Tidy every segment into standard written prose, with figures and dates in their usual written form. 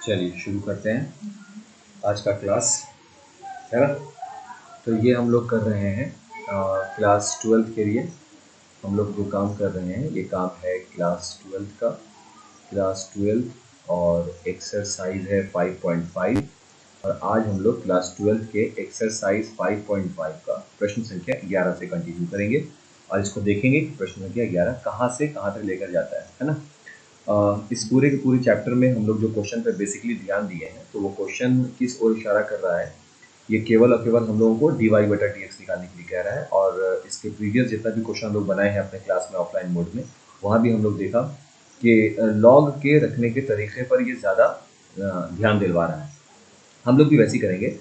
चलिए शुरू करते हैं आज का क्लास, है ना। तो ये हम लोग कर रहे हैं क्लास 12 के लिए। हम लोग जो काम कर रहे हैं ये काम है क्लास 12 का, क्लास 12 और एक्सरसाइज है 5.5। और आज हम लोग क्लास 12 के एक्सरसाइज 5.5 का प्रश्न संख्या 11 से कंटिन्यू करेंगे और इसको देखेंगे कि प्रश्न संख्या 11 कहाँ से कहाँ तक लेकर जाता है ना। इस पूरे के पूरे चैप्टर में हम लोग जो क्वेश्चन पे बेसिकली ध्यान दिए हैं तो वो क्वेश्चन किस ओर इशारा कर रहा है, ये केवल और केवल हम लोगों को dy बटा dx निकालने के लिए कह रहा है। और इसके प्रीवियस जितना भी क्वेश्चन हम लोग बनाए हैं अपने क्लास में ऑफलाइन मोड में, वहाँ भी हम लोग देखा कि लॉग के रखने के तरीके पर ये ज़्यादा ध्यान दिलवा रहा है। हम लोग भी वैसे ही करेंगे।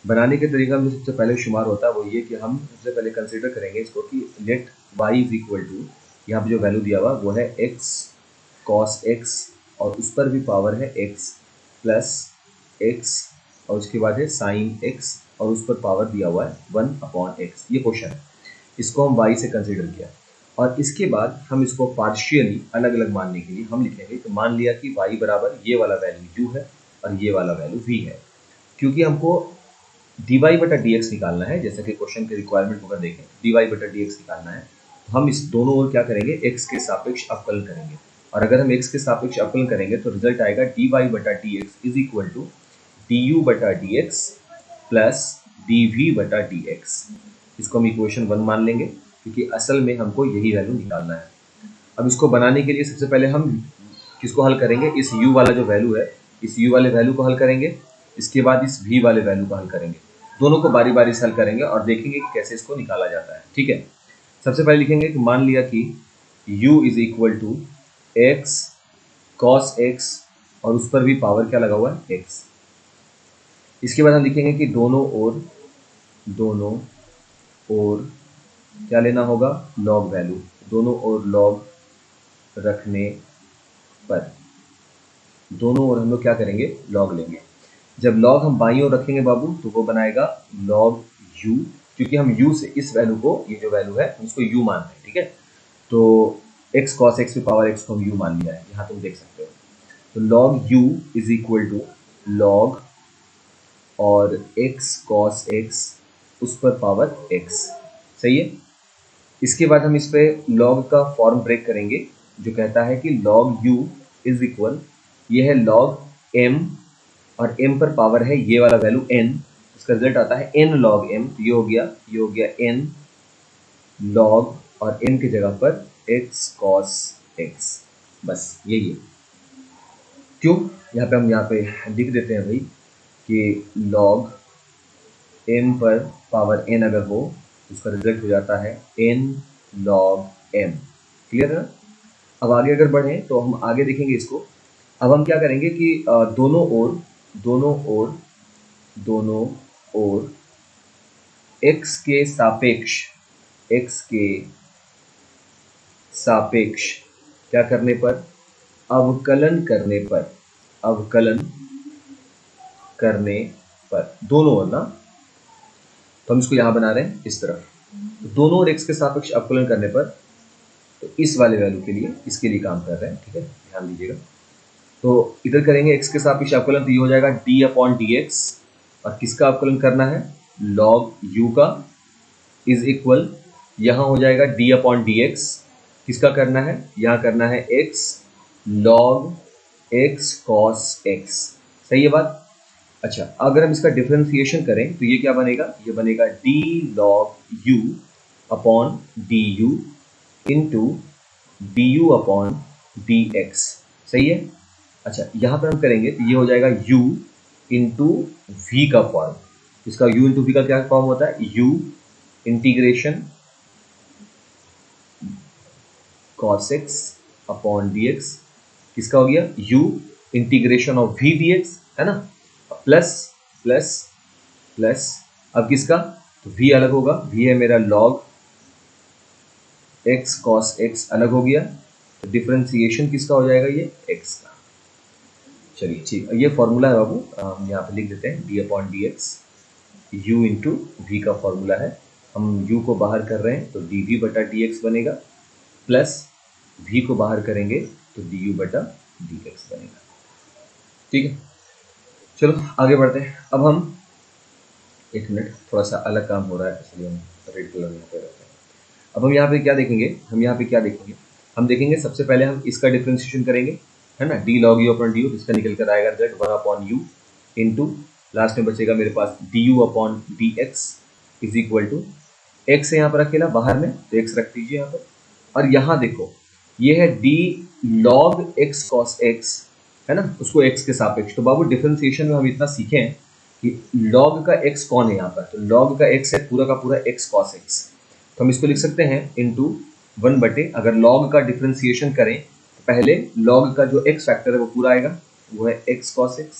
बनाने के तरीका में सबसे पहले शुमार होता है वो ये कि हम सबसे पहले कंसिडर करेंगे इसको कि let y is equal to, यहाँ पर जो वैल्यू दिया हुआ वो है x cos x और उस पर भी पावर है x प्लस x और उसके बाद है साइन x और उस पर पावर दिया हुआ है 1/x। ये क्वेश्चन है, इसको हम y से कंसिडर किया और इसके बाद हम इसको पार्शियली अलग अलग मानने के लिए हम लिखेंगे कि मान लिया कि y बराबर ये वाला वैल्यू u है और ये वाला वैल्यू v है। क्योंकि हमको dy बटा dx निकालना है, जैसा कि क्वेश्चन के रिक्वायरमेंट होगा देखें, dy बटा dx निकालना है तो हम इस दोनों ओर क्या करेंगे, x के सापेक्ष अवकलन करेंगे। और अगर हम x के सापेक्ष अवकलन करेंगे तो रिजल्ट आएगा dy बटा dx is equal to du बटा dx प्लस dv बटा dx। इसको हम इक्वेशन 1 मान लेंगे क्योंकि असल में हमको यही वैल्यू निकालना है। अब इसको बनाने के लिए सबसे पहले हम किसको हल करेंगे, इस u वाला जो वैल्यू है इस u वाले वैल्यू को हल करेंगे, इसके बाद इस v वाले वैल्यू को हल करेंगे। दोनों को बारी बारी से हल करेंगे और देखेंगे कि कैसे इसको निकाला जाता है। ठीक है, सबसे पहले लिखेंगे कि मान लिया कि u is equal to x cos x और उस पर भी पावर क्या लगा हुआ है x। इसके बाद हम लिखेंगे कि दोनों ओर क्या लेना होगा, लॉग वैल्यू। दोनों ओर लॉग रखने पर दोनों ओर हम लोग क्या करेंगे, लॉग लेंगे। जब लॉग हम बाईं ओर रखेंगे बाबू तो वो बनाएगा लॉग u, क्योंकि हम u से इस वैल्यू को, ये जो वैल्यू है उसको u मानते हैं। ठीक है, तो x cos x की पावर x को हम u मान लिया है, यहाँ तुम देख सकते हो। तो log u is equal to log और x cos x उस पर पावर x। सही है। इसके बाद हम इस पे log का फॉर्म ब्रेक करेंगे जो कहता है कि log u इज इक्वल, ये है log m और m पर पावर है ये वाला वैल्यू n, इसका रिजल्ट आता है n log m। ये हो गया n log और n की जगह पर x cos x। बस यही है। क्यों, यहाँ पे हम यहाँ पे लिख देते हैं भाई कि log m पर पावर n अगर हो तो उसका रिजल्ट हो जाता है n log m। क्लियर है ना। अब आगे अगर बढ़ें तो हम आगे देखेंगे इसको। अब हम क्या करेंगे कि दोनों ओर x के सापेक्ष क्या करने पर, अवकलन करने पर दोनों ओर ना, तो हम इसको यहां बना रहे हैं इस तरफ। तो दोनों ओर x के सापेक्ष अवकलन करने पर, तो इस वाले वैल्यू के लिए, इसके लिए काम कर रहे हैं। ठीक है, ध्यान दीजिएगा। तो इधर करेंगे x के सापेक्ष अवकलन तो ये हो जाएगा d अपॉन dx और किसका अवकलन करना है, log u का, इज इक्वल यहाँ हो जाएगा d अपॉन dx, किसका करना है, यहाँ करना है x log x cos x। सही है बात। अच्छा, अगर हम इसका डिफरेंशिएशन करें तो ये क्या बनेगा, ये बनेगा d log u upon du into du upon dx। सही है। अच्छा, यहाँ पर हम करेंगे तो ये हो जाएगा u इंटू v का फॉर्म। इसका u इंटू v का क्या फॉर्म होता है, u integration cos x upon dx, किसका हो गया u integration of v dx, है ना, प्लस प्लस प्लस, अब किसका, तो v अलग होगा, v है मेरा log x cos x अलग हो गया, तो डिफरेंशिएशन किसका हो जाएगा, ये x का। चलिए ठीक, ये फॉर्मूला है बाबू, हम यहाँ पे लिख देते हैं d upon dx, u into v का फॉर्मूला है। हम u को बाहर कर रहे हैं तो dv बटा dx बनेगा, प्लस v को बाहर करेंगे तो du बटा dx बनेगा। ठीक है, चलो आगे बढ़ते हैं। अब हम एक मिनट, थोड़ा सा अलग काम हो रहा है इसलिए हम रेड कलर यहाँ पे रखते हैं। अब हम यहाँ पे क्या देखेंगे, हम देखेंगे सबसे पहले हम इसका डिफ्रेंशिएशन करेंगे, है ना, d log u upon d u, इसका निकल कर आएगा result 1 upon u into last में बचेगा मेरे पास d u upon d x is equal to x है यहाँ पर अकेला बाहर में, तो एक्स रख दीजिए यहाँ पर। और यहाँ देखो ये है D log x cos x, है ना, उसको एक्स के सापेक्ष। तो बाबू डिफरेंशिएशन में हम इतना सीखे हैं कि लॉग का एक्स कौन है यहाँ पर, तो लॉग का एक्स है पूरा का पूरा एक्स कॉस एक्स, तो हम इसको लिख सकते हैं इंटू 1/, अगर लॉग का डिफरेंशिएशन करें तो पहले लॉग का जो एक्स फैक्टर है वो पूरा आएगा, वो है एक्स कॉस एक्स,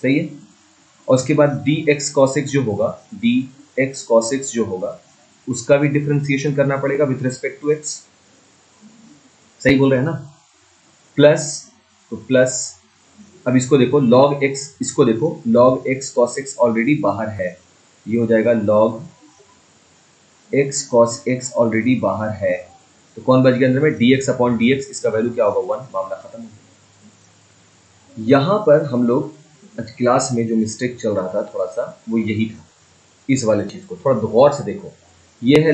सही है। और उसके बाद डी एक्स कॉस एक्स जो होगा, डी एक्स कॉस एक्स जो होगा उसका भी डिफरेंशिएशन करना पड़ेगा विथ रिस्पेक्ट टू एक्स, सही बोल रहे हैं ना, प्लस, तो प्लस, अब इसको देखो log x, इसको देखो log x cos x already बाहर है, ये हो जाएगा log x cos x already बाहर है, तो कौन बच गया अंदर में, dx अपॉन dx, इसका वैल्यू क्या होगा 1, मामला खत्म हो गया। यहां पर हम लोग क्लास में जो मिस्टेक चल रहा था थोड़ा सा वो यही था, इस वाले चीज को थोड़ा गौर से देखो, ये है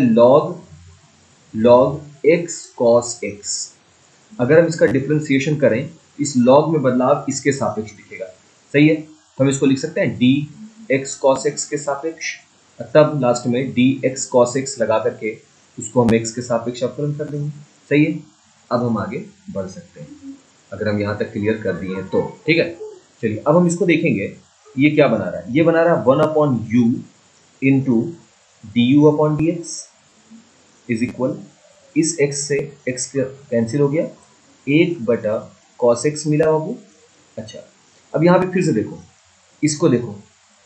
log x cos x, अगर हम इसका डिफरेंशिएशन करें इस log में बदलाव इसके सापेक्ष दिखेगा, सही है, तो हम इसको लिख सकते हैं डी एक्स कॉस एक्स के सापेक्ष, तब लास्ट में डी एक्स कॉस एक्स लगा करके उसको हम एक्स के सापेक्ष अवकलन कर देंगे, सही है। अब हम आगे बढ़ सकते हैं, अगर हम यहाँ तक क्लियर कर दिए हैं तो ठीक है। चलिए अब हम इसको देखेंगे, ये क्या बना रहा है, ये बना रहा है 1 upon u into D u upon d x is equal, इस x से x कैंसिल हो गया, 1 cos x मिला बाबू। अच्छा अब यहाँ पे फिर से देखो, इसको देखो,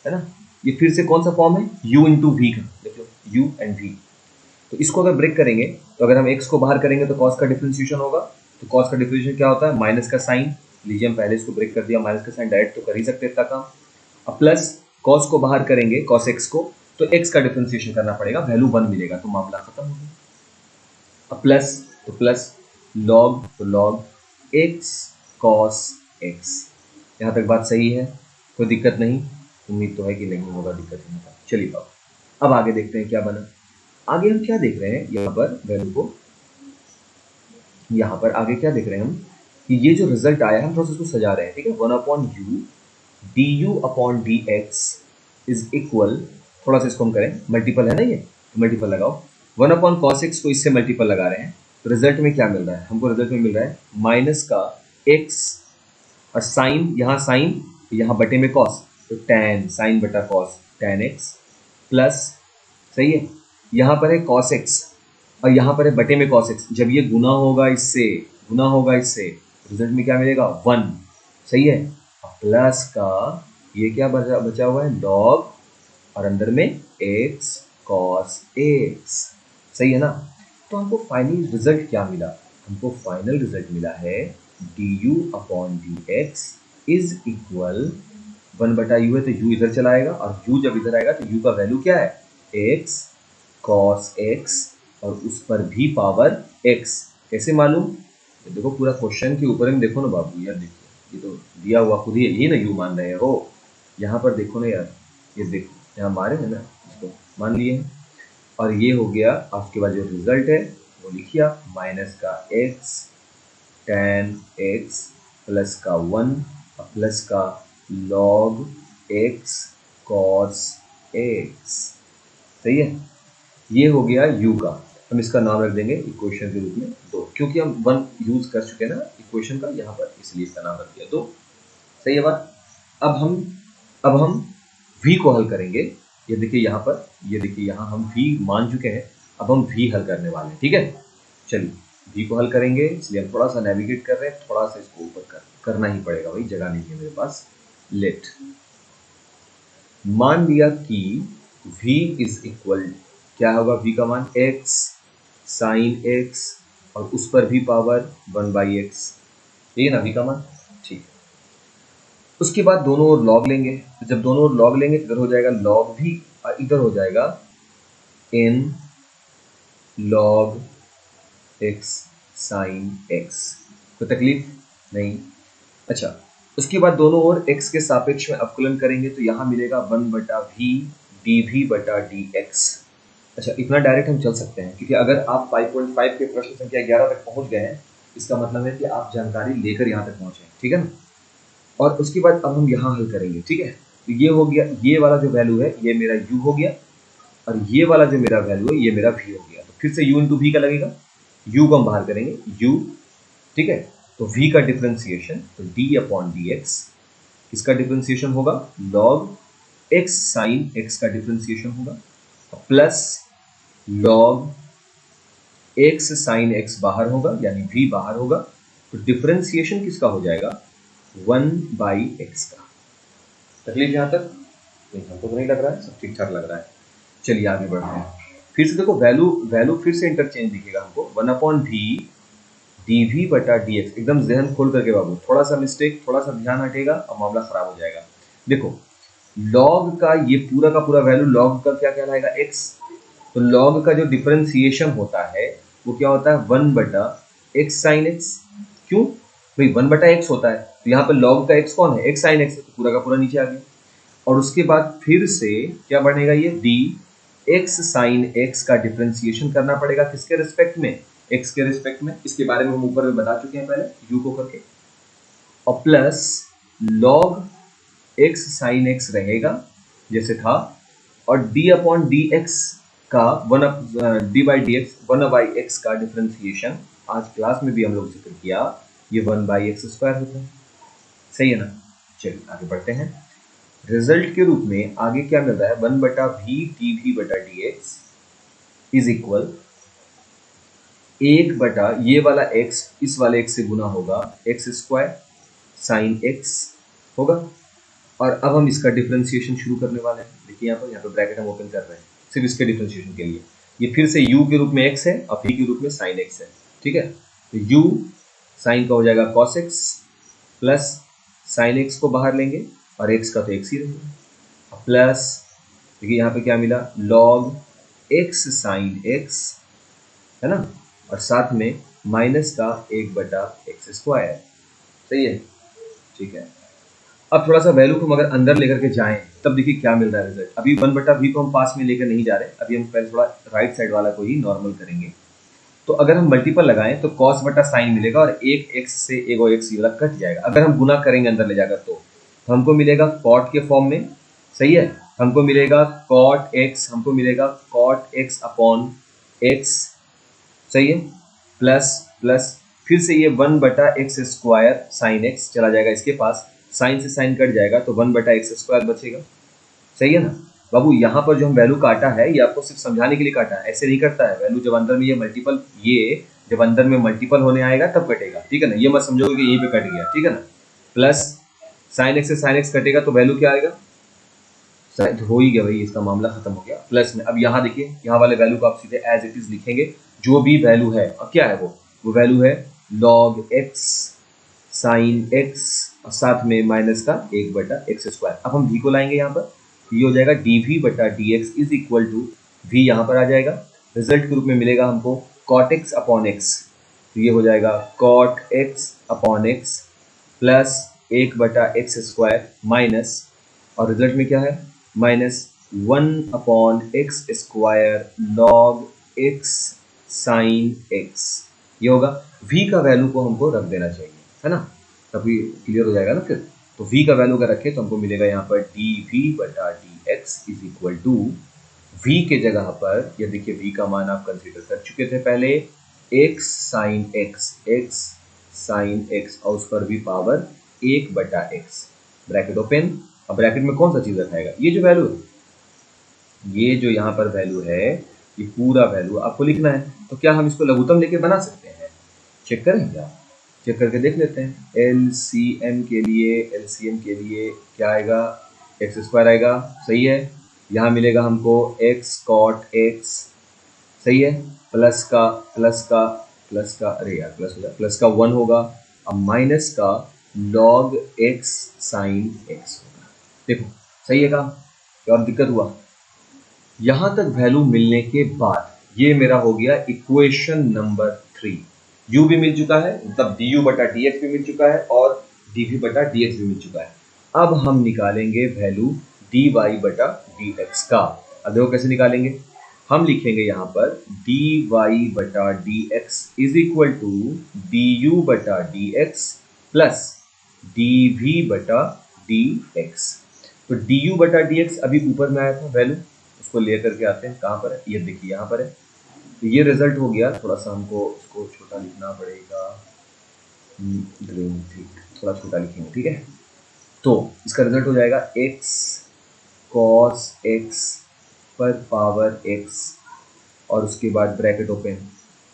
है ना, ये फिर से कौन सा फॉर्म है, u इंटू वी का, देखो u एंड v, तो इसको अगर ब्रेक करेंगे तो अगर हम x को बाहर करेंगे तो cos का डिफरेंशिएशन होगा, तो cos का डिफरेंशिएशन क्या होता है, माइनस का साइन लीजिए, हम पहले इसको ब्रेक कर दिया, माइनस का साइन डायरेक्ट तो कर ही सकते इतना काम, अब प्लस cos को बाहर करेंगे cos x को, तो x का डिफरेंशिएशन करना पड़ेगा, वैल्यू 1 मिलेगा, तो मामला खत्म हो गया। अब प्लस, तो प्लस लॉग, तो लॉग एक्स कॉस एक्स, यहाँ तक बात सही है, कोई दिक्कत नहीं, उम्मीद तो है कि नहीं होगा दिक्कत नहीं होगा। चलिए बाबू अब आगे देखते हैं क्या बना, आगे हम क्या देख रहे हैं यहाँ पर वैल्यू को, यहाँ पर आगे क्या देख रहे हैं हम कि ये जो रिजल्ट आया हम थोड़ा सा उसको सजा रहे हैं, ठीक है, 1 upon U D u upon d x is equal, थोड़ा सा इसको हम करें, मल्टीपल है ना ये, तो मल्टीपल लगाओ, 1 अपॉन कॉस एक्स को इससे मल्टीपल लगा रहे हैं, तो रिजल्ट में क्या मिल रहा है हमको, रिजल्ट में मिल रहा है माइनस का एक्स और साइन, यहाँ साइन यहाँ बटे में कॉस, तो टैन साइन बटा कॉस टैन एक्स प्लस, सही है, यहाँ पर है कॉस एक्स और यहाँ पर है बटे में कॉस एक्स, जब ये गुना होगा इससे, रिजल्ट में क्या मिलेगा 1, सही है, प्लस का ये क्या बचा हुआ है लॉग और अंदर में x cos x, सही है ना। तो हमको फाइनल रिजल्ट क्या मिला, हमको फाइनल रिजल्ट मिला है du upon dx is equal 1/u है तो u इधर चला आएगा और u जब इधर आएगा तो u का वैल्यू क्या है x cos x और उस पर भी पावर x, कैसे मालूम, तो देखो पूरा क्वेश्चन के ऊपर में देखो ना बाबू, यार देखिए ये तो दिया हुआ खुद ही है, यही ना यू मान रहे हो, यहाँ पर देखो ना यार, ये देखो यहाँ मारे हैं ना, इसको मान लिए हैं, और ये हो गया, उसके बाद जो रिजल्ट है वो लिखिए आप, माइनस का x tan x प्लस का 1 प्लस का log x cos x, सही है, ये हो गया u का, हम इसका नाम रख देंगे इक्वेशन के रूप में 2, क्योंकि हम 1 यूज कर चुके हैं ना इक्वेशन का यहाँ पर, इसलिए इसका नाम रख दिया 2, सही है बात। अब हम v को हल करेंगे, ये देखिए यहाँ पर, ये देखिए यहाँ हम v मान चुके हैं, अब हम v हल करने वाले हैं, ठीक है। चलिए v को हल करेंगे, इसलिए हम थोड़ा सा नेविगेट कर रहे हैं, थोड़ा सा इसको ऊपर करना ही पड़ेगा भाई, जगह नहीं है मेरे पास। लेट मान लिया कि v इज इक्वल, क्या होगा v का मान x साइन x और उस पर भी पावर 1/x, ये ना v का मान, ठीक। उसके बाद दोनों ओर लॉग लेंगे, तो जब दोनों ओर लॉग लेंगे इधर हो जाएगा लॉग भी और इधर हो जाएगा इन लॉग x साइन x, कोई तकलीफ नहीं। अच्छा उसके बाद दोनों ओर x के सापेक्ष में अवकलन करेंगे तो यहाँ मिलेगा 1/v dv बटा dx। अच्छा, इतना डायरेक्ट हम चल सकते हैं क्योंकि अगर आप 5.5 के प्रश्न संख्या 11 तक पहुंच गए हैं, इसका मतलब है कि आप जानकारी लेकर यहाँ तक पहुंचे हैं, ठीक है ना। और उसके बाद अब हम यहाँ हल करेंगे, ठीक है। तो ये हो गया, ये वाला जो वैल्यू है ये मेरा u हो गया, और ये वाला जो मेरा वैल्यू है ये मेरा v हो गया। तो फिर से u इंटू v का लगेगा, u को हम बाहर करेंगे u, ठीक है। तो v का डिफरेंशिएशन तो d अपॉन dx, इसका डिफरेंशिएशन होगा log x साइन x का डिफरेंशिएशन होगा, plus log x sine x बाहर होगा यानी v बाहर होगा। तो डिफरेंशिएशन किसका हो जाएगा 1/x का। तकलीफ यहां तक नहीं, हमको तो नहीं लग रहा है, सब ठीक ठाक लग रहा है। चलिए आगे बढ़ते हैं। फिर से देखो वैल्यू फिर से इंटरचेंज दिखेगा हमको 1/v dv बटा dx। एकदम जहन खोल करके बाबू, थोड़ा सा मिस्टेक, थोड़ा सा ध्यान हटेगा और मामला खराब हो जाएगा। देखो log का ये पूरा का पूरा वैल्यू log का क्या कहलाएगा x। तो log का जो डिफरेंशिएशन होता है वो क्या होता है 1/x साइन x। क्यों भाई 1/x होता है, तो यहाँ पर log का x कौन है, x साइन x, तो पूरा का पूरा नीचे आ गया। और उसके बाद फिर से क्या बनेगा ये dx साइन x का डिफरेंशिएशन करना पड़ेगा किसके रिस्पेक्ट में, x के रिस्पेक्ट में। इसके बारे में हम ऊपर में बता चुके हैं पहले u को करके। और plus log x sine x रहेगा जैसे था, और d अपॉन dx का d/dx 1/x का डिफरेंशिएशन आज क्लास में भी हम लोग जिक्र किया, ये 1/x स्क्वायर होता है, सही है ना। चलिए आगे बढ़ते हैं। रिजल्ट के रूप में आगे क्या मिल रहा है 1/v dv बटा dx इज इक्वल 1 ये वाला x इस वाले x से गुना होगा x स्क्वायर साइन x होगा। और अब हम इसका डिफरेंशिएशन शुरू करने वाले हैं। देखिए यहाँ पे ब्रैकेट हम ओपन कर रहे हैं सिर्फ इसके डिफरेंशिएशन के लिए। ये फिर से u के रूप में x है और v के रूप में साइन x है, ठीक है। तो u साइन का हो जाएगा cos x plus sign x को बाहर लेंगे और x का तो x ही रहेगा, प्लस देखिए यहाँ पे क्या मिला log x साइन x, है ना, और साथ में माइनस का 1/x स्क्वायर, सही है, ठीक है। अब थोड़ा सा वैल्यू को हम अगर अंदर लेकर के जाएं तब देखिए क्या मिल रहा है रिजल्ट। अभी 1/v को हम पास में लेकर नहीं जा रहे, अभी हम पहले थोड़ा राइट साइड वाला को ही नॉर्मल करेंगे। तो अगर हम मल्टीपल लगाएं तो cos बटा साइन मिलेगा और एक x से एक और x वाला कट जाएगा। अगर हम गुना करेंगे अंदर ले जाकर तो हमको मिलेगा cot के फॉर्म में, सही है, हमको मिलेगा cot x, हमको मिलेगा cot x अपॉन x, सही है, प्लस प्लस फिर से ये 1/x स्क्वायर साइन x चला जाएगा इसके पास, साइन से साइन कट जाएगा तो 1/x स्क्वायर बचेगा, सही है ना। बाबू यहाँ पर जो हम वैल्यू काटा है ये आपको सिर्फ समझाने के लिए काटा है, ऐसे नहीं करता है वैल्यू। जब अंदर में ये मल्टीपल, ये जब अंदर में मल्टीपल होने आएगा तब कटेगा, ठीक है ना। ये मत समझोगे कि यहीं पे कट गया, ठीक है ना। प्लस साइन एक्स से साइन एक्स कटेगा तो वैल्यू क्या आएगा, हो ही गया भाई, इसका मामला खत्म हो गया। प्लस में अब यहाँ देखिए, यहाँ वाले वैल्यू को आप सीधे एज इट इज लिखेंगे, जो भी वैल्यू है। अब क्या है वो वैल्यू है log x साइन x और साथ में माइनस का 1/x स्क्वायर। अब हम v को लाएंगे यहाँ पर, ये हो जाएगा dv बटा dx is equal to v यहाँ पर आ जाएगा। रिजल्ट के रूप में मिलेगा हमको cot x अपॉन x, तो ये हो जाएगा cot x upon x plus 1/x square minus, और रिजल्ट में क्या है minus 1/x square log x sine x। ये होगा v का वैल्यू को हमको रख देना चाहिए, है ना, तभी क्लियर हो जाएगा ना फिर। तो v का वैल्यू अगर रखें तो हमको मिलेगा यहाँ पर dv बटा dx is equal to v के जगह पर, ये देखिए v का मान आप कंसीडर कर चुके थे पहले, x साइन x और उस पर भी पावर 1/x, ब्रैकेट ओपन। अब ब्रैकेट में कौन सा चीज रखाएगा, ये जो वैल्यू है, ये जो यहाँ पर वैल्यू है, ये पूरा वैल्यू आपको लिखना है। तो क्या हम इसको लघुत्तम लेके बना सकते हैं, चेक करें क्या, चेक करके देख लेते हैं। एलसीएम के लिए क्या आएगा, एक्स स्क्वायर आएगा, सही है। यहाँ मिलेगा हमको x cot x, सही है, प्लस का अरे यार प्लस हो जाए, प्लस का 1 होगा, अब माइनस का log x साइन x होगा। देखो सही है काम, क्या और दिक्कत हुआ। यहाँ तक वैल्यू मिलने के बाद ये मेरा हो गया इक्वेशन नंबर 3। u भी मिल चुका है, मतलब du बटा dx भी मिल चुका है और dv बटा dx भी मिल चुका है। अब हम निकालेंगे वैल्यू dy बटा dx का। अब देखो कैसे निकालेंगे, हम लिखेंगे यहाँ पर dy बटा dx is equal to du बटा dx प्लस dv बटा dx। तो du बटा dx अभी ऊपर में आया था वैल्यू, उसको ले करके आते हैं, कहाँ पर है, ये देखिए यहाँ पर है। तो ये रिजल्ट हो गया, थोड़ा सा हमको इसको छोटा लिखना पड़ेगा, थोड़ा छोटा लिखेंगे, ठीक है। तो इसका रिजल्ट हो जाएगा x cos x पर पावर x और उसके बाद ब्रैकेट ओपन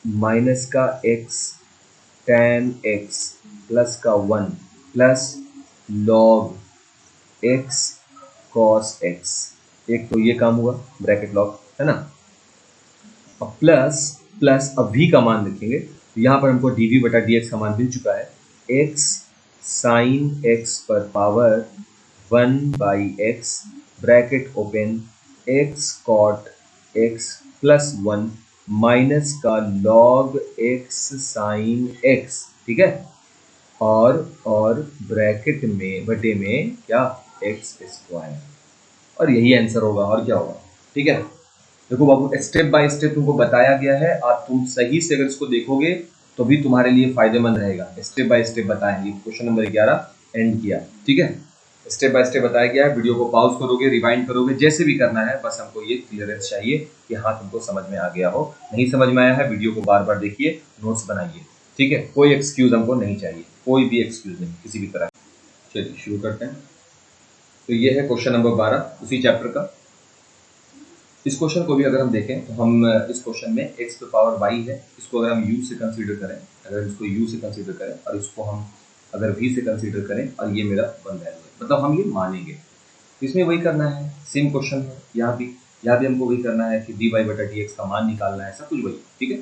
माइनस का x tan x प्लस का 1 plus log x cos x। एक तो ये काम हुआ, ब्रैकेट लॉग है ना। अब प्लस अब v का मान लिखेंगे, तो यहाँ पर हमको dv बटा dx का मान मिल चुका है, x साइन x पर power 1 by x bracket open x cot x plus 1 minus का log x साइन x, ठीक है, और ब्रैकेट में बटे में क्या x स्क्वायर, और यही आंसर होगा, और क्या होगा, ठीक है। देखो बाबू स्टेप बाय स्टेप तुमको बताया गया है, आप तुम सही से अगर इसको देखोगे तो भी तुम्हारे लिए फायदेमंद रहेगा। स्टेप बाय स्टेप बताया है, क्वेश्चन नंबर 11 एंड किया, ठीक है। स्टेप बाय स्टेप बताया गया है, वीडियो को पॉज करोगे, रिवाइंड करोगे, जैसे भी करना है, बस हमको ये क्लियरेंस चाहिए कि हाँ तुमको समझ में आ गया हो। नहीं समझ में आया है, वीडियो को बार बार देखिए, नोट्स बनाइए, ठीक है। कोई एक्सक्यूज हमको नहीं चाहिए, कोई भी एक्सक्यूज नहीं किसी भी तरह। चलिए शुरू करते हैं। तो ये है क्वेश्चन नंबर 12 उसी चैप्टर का। इस क्वेश्चन को भी अगर हम देखें तो हम इस क्वेश्चन में x पे पावर y है, इसको अगर हम u से कंसीडर करें, अगर इसको u से कंसीडर करें और इसको हम अगर v से कंसीडर करें और ये मेरा 1 वैल्यू है, मतलब हम ये मानेंगे, तो इसमें वही करना है, सेम क्वेश्चन है यहाँ भी हमको वही करना है कि dy बटा dx का मान निकालना है, सब कुछ वही, ठीक है।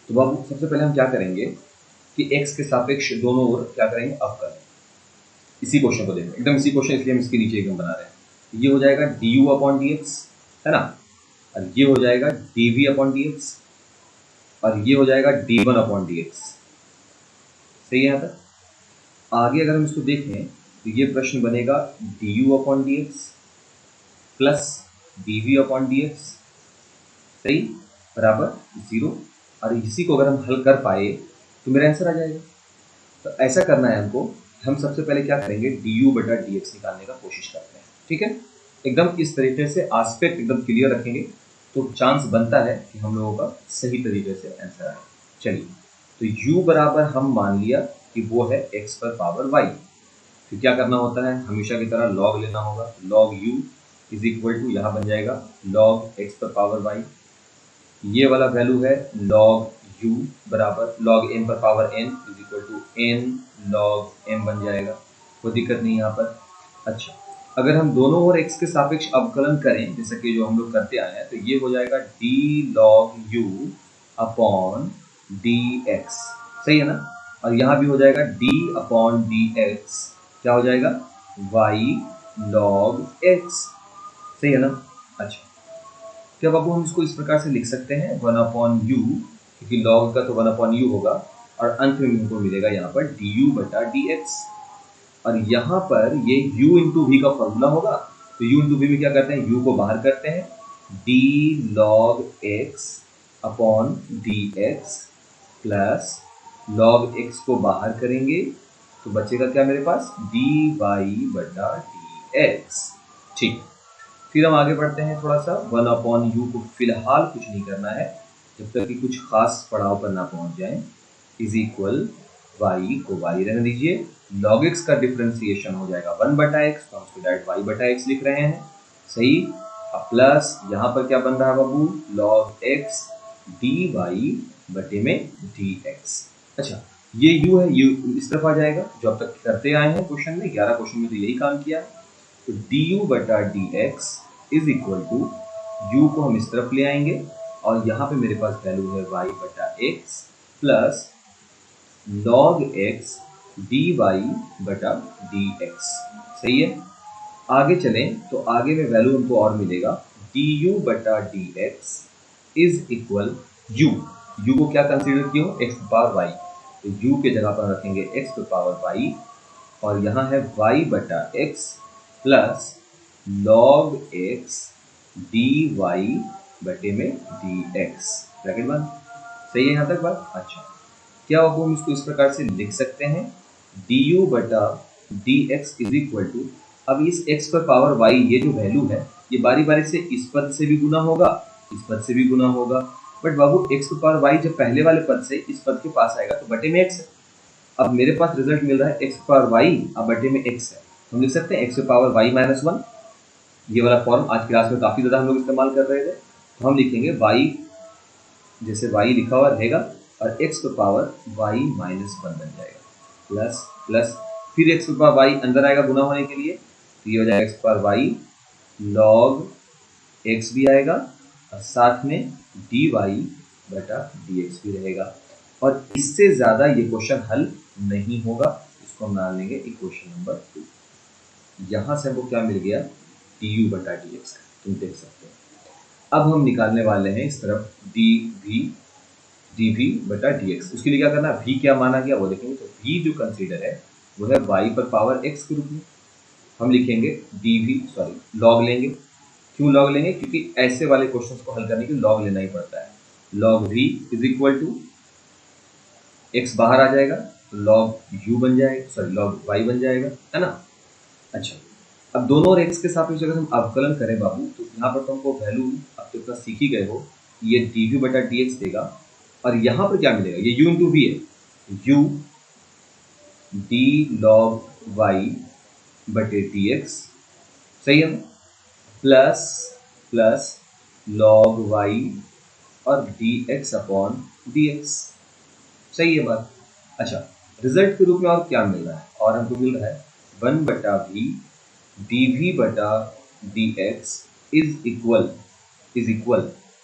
तो बाबू सबसे पहले हम क्या करेंगे कि x के सापेक्ष दोनों ओर क्या करेंगे, अवकलन। इसी क्वेश्चन को देखो, एकदम इसी क्वेश्चन, इसलिए हम इसके नीचे एकदम बना रहे हैं। ये हो जाएगा du अपॉन dx, है ना, और ये हो जाएगा dv अपॉन dx, और ये हो जाएगा d1 अपॉन dx। सही है यहाँ तक। आगे अगर हम इसको देखें तो ये प्रश्न बनेगा du upon dx plus dv upon dx, सही, बराबर 0। और इसी को अगर हम हल कर पाए तो मेरा आंसर आ जाएगा। तो ऐसा करना है हमको, हम सबसे पहले क्या करेंगे, du बटा dx निकालने का कोशिश करते हैं, ठीक है। एकदम इस तरीके से एस्पेक्ट एकदम क्लियर रखेंगे तो चांस बनता है कि हम लोगों का सही तरीके से आंसर आए। चलिए, तो u बराबर हम मान लिया कि वो है x पर पावर y। तो क्या करना होता है, हमेशा की तरह log लेना होगा, log u is equal to यहाँ बन जाएगा log x पर पावर y। ये वाला वैल्यू है log u बराबर log m पर power n is equal to n log m बन जाएगा, कोई दिक्कत नहीं यहाँ पर। अच्छा, अगर हम दोनों ओर x के सापेक्ष अवकलन करें, जैसे कि जो हम लोग करते आए हैं, तो ये हो जाएगा d log u upon dx, सही है ना। और यहाँ भी हो जाएगा d अपॉन dx, क्या हो जाएगा, y log x, सही है ना। अच्छा, क्या बाबू हम इसको इस प्रकार से लिख सकते हैं 1 अपॉन u, क्योंकि log का तो 1 अपॉन u होगा, और अंत में हमको मिलेगा यहाँ पर du बटा dx। और यहाँ पर ये u इंटू वी का फॉर्मूला होगा, तो u इंटू वी में क्या करते हैं, u को बाहर करते हैं, d log x upon dx plus log x को बाहर करेंगे तो बचेगा क्या मेरे पास, dy बटा dx, ठीक। फिर हम आगे बढ़ते हैं थोड़ा सा, 1 अपॉन u को फिलहाल कुछ नहीं करना है जब तक कि कुछ खास पड़ाव पर ना पहुंच जाए, इज इक्वल y को y रहने दीजिए, log x का डिफरेंशिएशन हो जाएगा 1 बटा x, तो हम उसको डायरेक्ट y बटा x लिख रहे हैं, सही। अब प्लस यहाँ पर क्या बन रहा है बाबू, log x dy बटे में dx। अच्छा, ये u है, u इस तरफ आ जाएगा, जो अब तक करते आए हैं क्वेश्चन में, 11 क्वेश्चन में तो यही काम किया। तो du बटा dx is equal to u को हम इस तरफ ले आएंगे, और यहाँ पे मेरे पास वैल्यू है y बटा x plus log x dy बटा dx, सही है। आगे चलें तो आगे में वैल्यू हमको और मिलेगा, du बटा dx इज इक्वल u को क्या कंसीडर किया हो, x पावर y, तो u के जगह पर रखेंगे x पावर y और यहाँ है y बटा x plus log x dy बटे में dx। ब्रैकेट बंद। सही है यहाँ तक बात? अच्छा, क्या अब हम इसको इस प्रकार से लिख सकते हैं, du बटा dx इज इक्वल टू, अब इस x पर पावर y ये जो वैल्यू है ये बारी बारी से इस पद से भी गुना होगा, इस पद से भी गुना होगा, बट बाबू x पर पावर y जब पहले वाले पद से इस पद के पास आएगा तो बटे में x है। अब मेरे पास रिजल्ट मिल रहा है x पावर y अब बटे में x है, हम लिख सकते हैं x पावर y माइनस 1। ये वाला फॉर्म आज क्लास में काफ़ी ज़्यादा हम लोग इस्तेमाल कर रहे थे, तो हम लिखेंगे y, जैसे y लिखा हुआ रहेगा और x पावर y माइनस 1 बन जाएगा, प्लस प्लस फिर x पावर y अंदर आएगा गुना होने के लिए, तो ये हो जाएगा x power y log x भी आएगा और साथ में dy बटा dx भी रहेगा। और इससे ज़्यादा ये क्वेश्चन हल नहीं होगा, इसको हम मान लेंगे इक्वेशन नंबर 2। यहाँ से हमको क्या मिल गया, du बटा dx, तुम देख सकते हो। अब हम निकालने वाले हैं इस तरफ dv बटा dx। उसके लिए क्या करना, v क्या माना गया वो देखेंगे। तो v जो कंसीडर है वो है y पर पावर x के रूप में, हम लिखेंगे log लेंगे। क्यों log लेंगे, क्योंकि ऐसे वाले क्वेश्चंस को हल करने के लिए log लेना ही पड़ता है। log v is equal to x बाहर आ जाएगा तो log u बन जाएगा, log y बन जाएगा, है ना। अच्छा, अब दोनों और x के सापेक्ष अगर हम अवकलन करें बाबू, तो यहाँ पर तो हमको वैल्यू अब तो इतना सीख ही गए हो, ये dv बटा dx देगा और यहाँ पर क्या मिलेगा, ये u इंटू वी है, u d log y बटे dx, सही है ना, प्लस प्लस log y और dx अपॉन dx, सही है बात। अच्छा, रिजल्ट के रूप में और क्या मिल रहा है, और हमको मिल रहा है 1 बटा v dv बटा dx इज इक्वल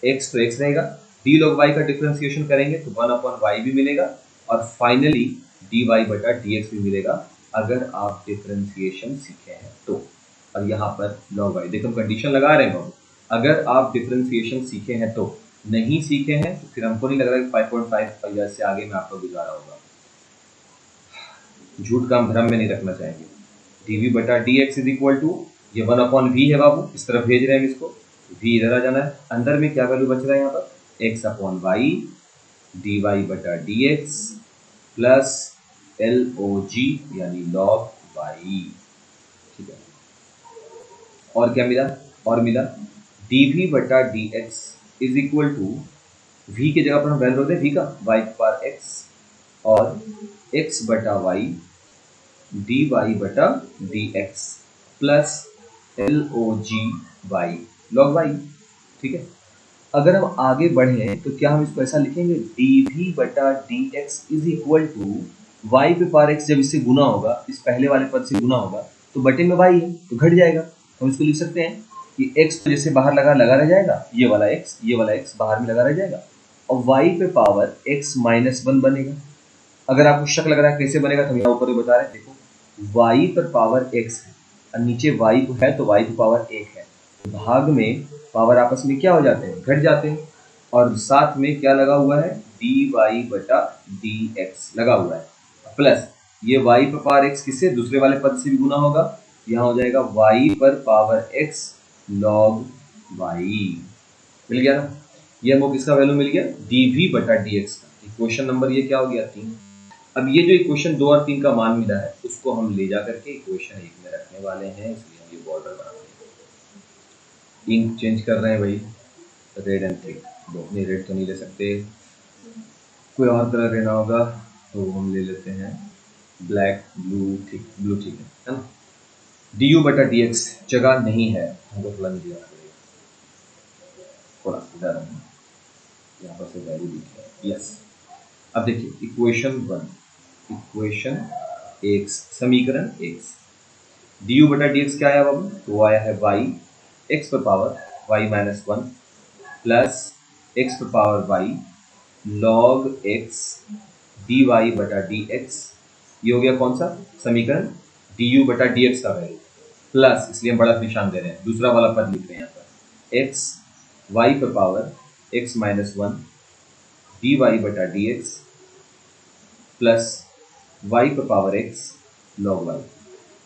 x तो x रहेगा, d log y का डिफ्रेंसिएशन करेंगे तो 1 अपॉन y भी मिलेगा और फाइनली dy बटा dx भी मिलेगा, अगर आप डिफ्रेंसिएशन सीखे हैं तो। और यहाँ पर log y, देखो हम कंडीशन लगा रहे हैं बाबू, अगर आप डिफ्रेंसिएशन सीखे हैं तो, नहीं सीखे हैं तो फिर हमको नहीं लग रहा कि 5.5 या से आगे में आपका गुजारा होगा। झूठ का हम भ्रम में नहीं रखना चाहेंगे। dv बटा dx इज इक्वल टू, ये 1 अपॉन v है बाबू, इस तरफ भेज रहे हैं हम इसको, v इधर आ जाना है, अंदर में क्या वैल्यू बच रहा है यहाँ पर, x अपॉन y dy बटा dx प्लस log यानी log y, ठीक है। और क्या मिला, और मिला dv बटा dx is equal to, v की जगह पर हम वैल्यू रखते हैं v का, y पावर x और x बटा y dy बटा dx plus log y log y, ठीक है। अगर हम आगे बढ़े तो क्या हम इसको ऐसा लिखेंगे, dv बटा dx is equal to y पे पावर x, जब इससे गुना होगा, इस पहले वाले पद से गुना होगा तो बटे में y है तो घट जाएगा, हम इसको लिख सकते हैं कि x तो जैसे बाहर लगा रह जाएगा, ये वाला x बाहर में लगा रह जाएगा और y पे पावर x माइनस 1 बनेगा। अगर आपको शक लग रहा है कैसे बनेगा, तो हम यहाँ ऊपर ही बता रहे हैं, देखो y पर पावर x है और नीचे y है तो y पर पावर 1 है, भाग में पावर आपस में क्या हो जाते हैं, घट जाते हैं, और साथ में क्या लगा हुआ है, dy बटा dx लगा हुआ है, प्लस ये y पर पावर x किससे, दूसरे वाले पद से भी गुना होगा, यहाँ हो जाएगा y पर पावर x log y, मिल गया ना। ये हमको किसका वैल्यू मिल गया, dv बटा dx का। इक्वेशन नंबर ये क्या हो गया, 3। अब ये जो इक्वेशन 2 और 3 का मान मिला है उसको हम ले जा करके इक्वेशन 1 में रखने वाले हैं, इसलिए हम ये बॉर्डर बना रहे हैं। इंक चेंज कर रहे हैं भाई, रेड एंड पिंक, नहीं रेड तो नहीं ले सकते, कोई और कलर लेना होगा तो हम ले लेते हैं ब्लैक, ब्लू, ठीक है ना। du बटा dx जगह नहीं है, हमको थोड़ा नीचे जाना पड़ेगा, थोड़ा इधर यहाँ पर से वैल्यू लिखी है, यस। अब देखिए इक्वेशन 1, समीकरण x, du बटा dx क्या आया बाबू, तो आया है y, x पर power y minus 1 plus x पर power y log x dy बटा dx, ये हो गया कौन सा समीकरण, du बटा dx का वैल्यू, प्लस इसलिए हम बड़ा निशान दे रहे हैं, दूसरा वाला पद लिख रहे हैं यहाँ पर, x y पर पावर x माइनस 1 dy बटा dx प्लस y पर पावर x लॉग वाई।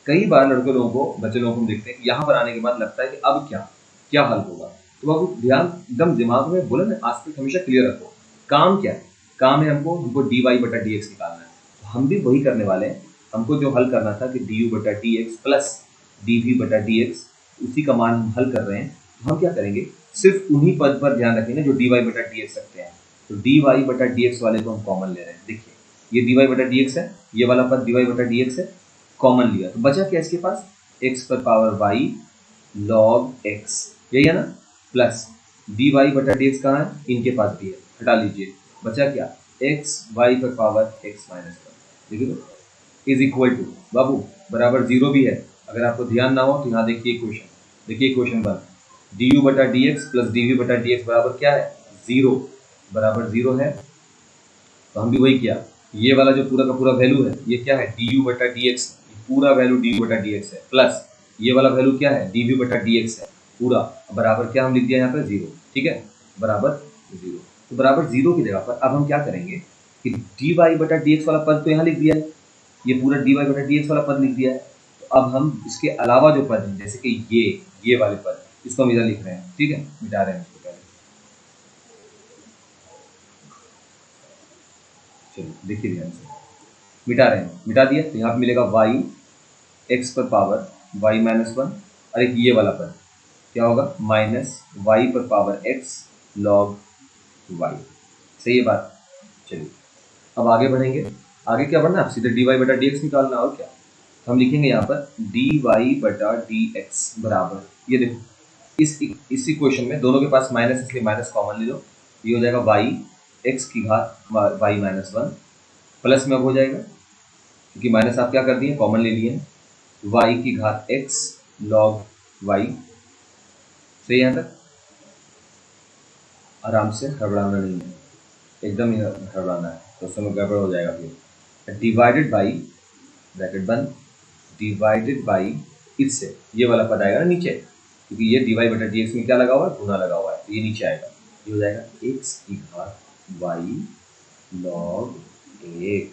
कई बार लड़के लोगों को, बच्चे लोगों को हम देखते हैं यहाँ पर आने के बाद लगता है कि अब क्या क्या हल होगा। तो आप ध्यान एकदम दिमाग में बोले ना, आस्पेक्ट हमेशा क्लियर रखो। काम क्या है? काम है हमको डी वाई बटा डी एक्स निकालना है। तो हम भी वही करने वाले हैं। हमको जो हल करना था कि डी यू बटा D X plus D V बटा डी एक्स, उसी का मान हम हल कर रहे हैं। तो हम क्या करेंगे, सिर्फ उन्हीं पद पर ध्यान रखेंगे जो डी वाई बटा डी एक्स रखते हैं। तो डी वाई बटा डी एक्स वाले को हम कॉमन ले रहे हैं। देखिए ये डी वाई बटा डी एक्स है, ये वाला पद डी वाई बटा डी एक्स है, कॉमन लिया तो बचा क्या इसके पास, x पर पावर y log x, यही है ना, प्लस dy बटा dx कहाँ है, इनके पास भी है, हटा लीजिए, बचा क्या, x y पर पावर x माइनस वन, देखिए तो इज इक्वल टू, बाबू बराबर जीरो भी है। अगर आपको ध्यान ना हो तो यहाँ देखिए क्वेश्चन, देखिए क्वेश्चन वन, डी यू बटा D X plus D V बटा डी एक्स बराबर क्या है, जीरो, बराबर जीरो है। तो हम भी वही किया, ये वाला जो पूरा का पूरा वैल्यू है ये क्या है, डी यू बटा डी एक्स, पूरा वैल्यू डी यू बटा डी एक्स है, प्लस ये वाला वैल्यू क्या है, डी वी बटा डी एक्स है पूरा, बराबर क्या हम लिख दिया यहाँ पर जीरो, ठीक है, बराबर जीरो। तो बराबर जीरो की जगह पर अब हम क्या करेंगे कि डी वाई बटा डी एक्स वाला पद तो यहाँ लिख दिया है, ये पूरा डी वाई बटा डी एक्स वाला पद लिख दिया है। तो अब हम इसके अलावा जो पद हैं, जैसे कि ये वाले पद, इसको हम इधर लिख रहे हैं, ठीक है, मिटा रहे हैं इसको पहले। चलो देखिए ध्यान से, मिटा रहे हैं, मिटा दिया तो यहाँ पे मिलेगा y x पर पावर y माइनस वन, और एक ये वाला पद क्या होगा, माइनस y पर पावर x log y, सही है बात। चलिए अब आगे बढ़ेंगे, आगे क्या बढ़ना है, सीधे डी वाई बटा डी एक्स निकालना, और क्या, तो हम लिखेंगे यहाँ पर डी वाई बटा डी एक्स बराबर, ये देखो इस इक्वेशन में दोनों के पास माइनस, इसलिए माइनस कॉमन ले लो, ये हो जाएगा y x की घात y माइनस वन, प्लस में अब हो जाएगा क्योंकि माइनस आप क्या कर दिए, कॉमन ले लिए, y की घात x log y, सही यहाँ तक, आराम से हड़बड़ाना नहीं है, एकदम ही हड़बड़ाना है तो समय गड़बड़ हो जाएगा फिर। डिवाइडेड बाई ब्रैकेट बंद, डिवाइडेड बाई इससे ये वाला पद आएगा ना नीचे, क्योंकि ये डी वाई बटा डी एक्स में क्या लगा हुआ है, गुना लगा हुआ है, तो ये नीचे आएगा, ये हो जाएगा x की घात y log x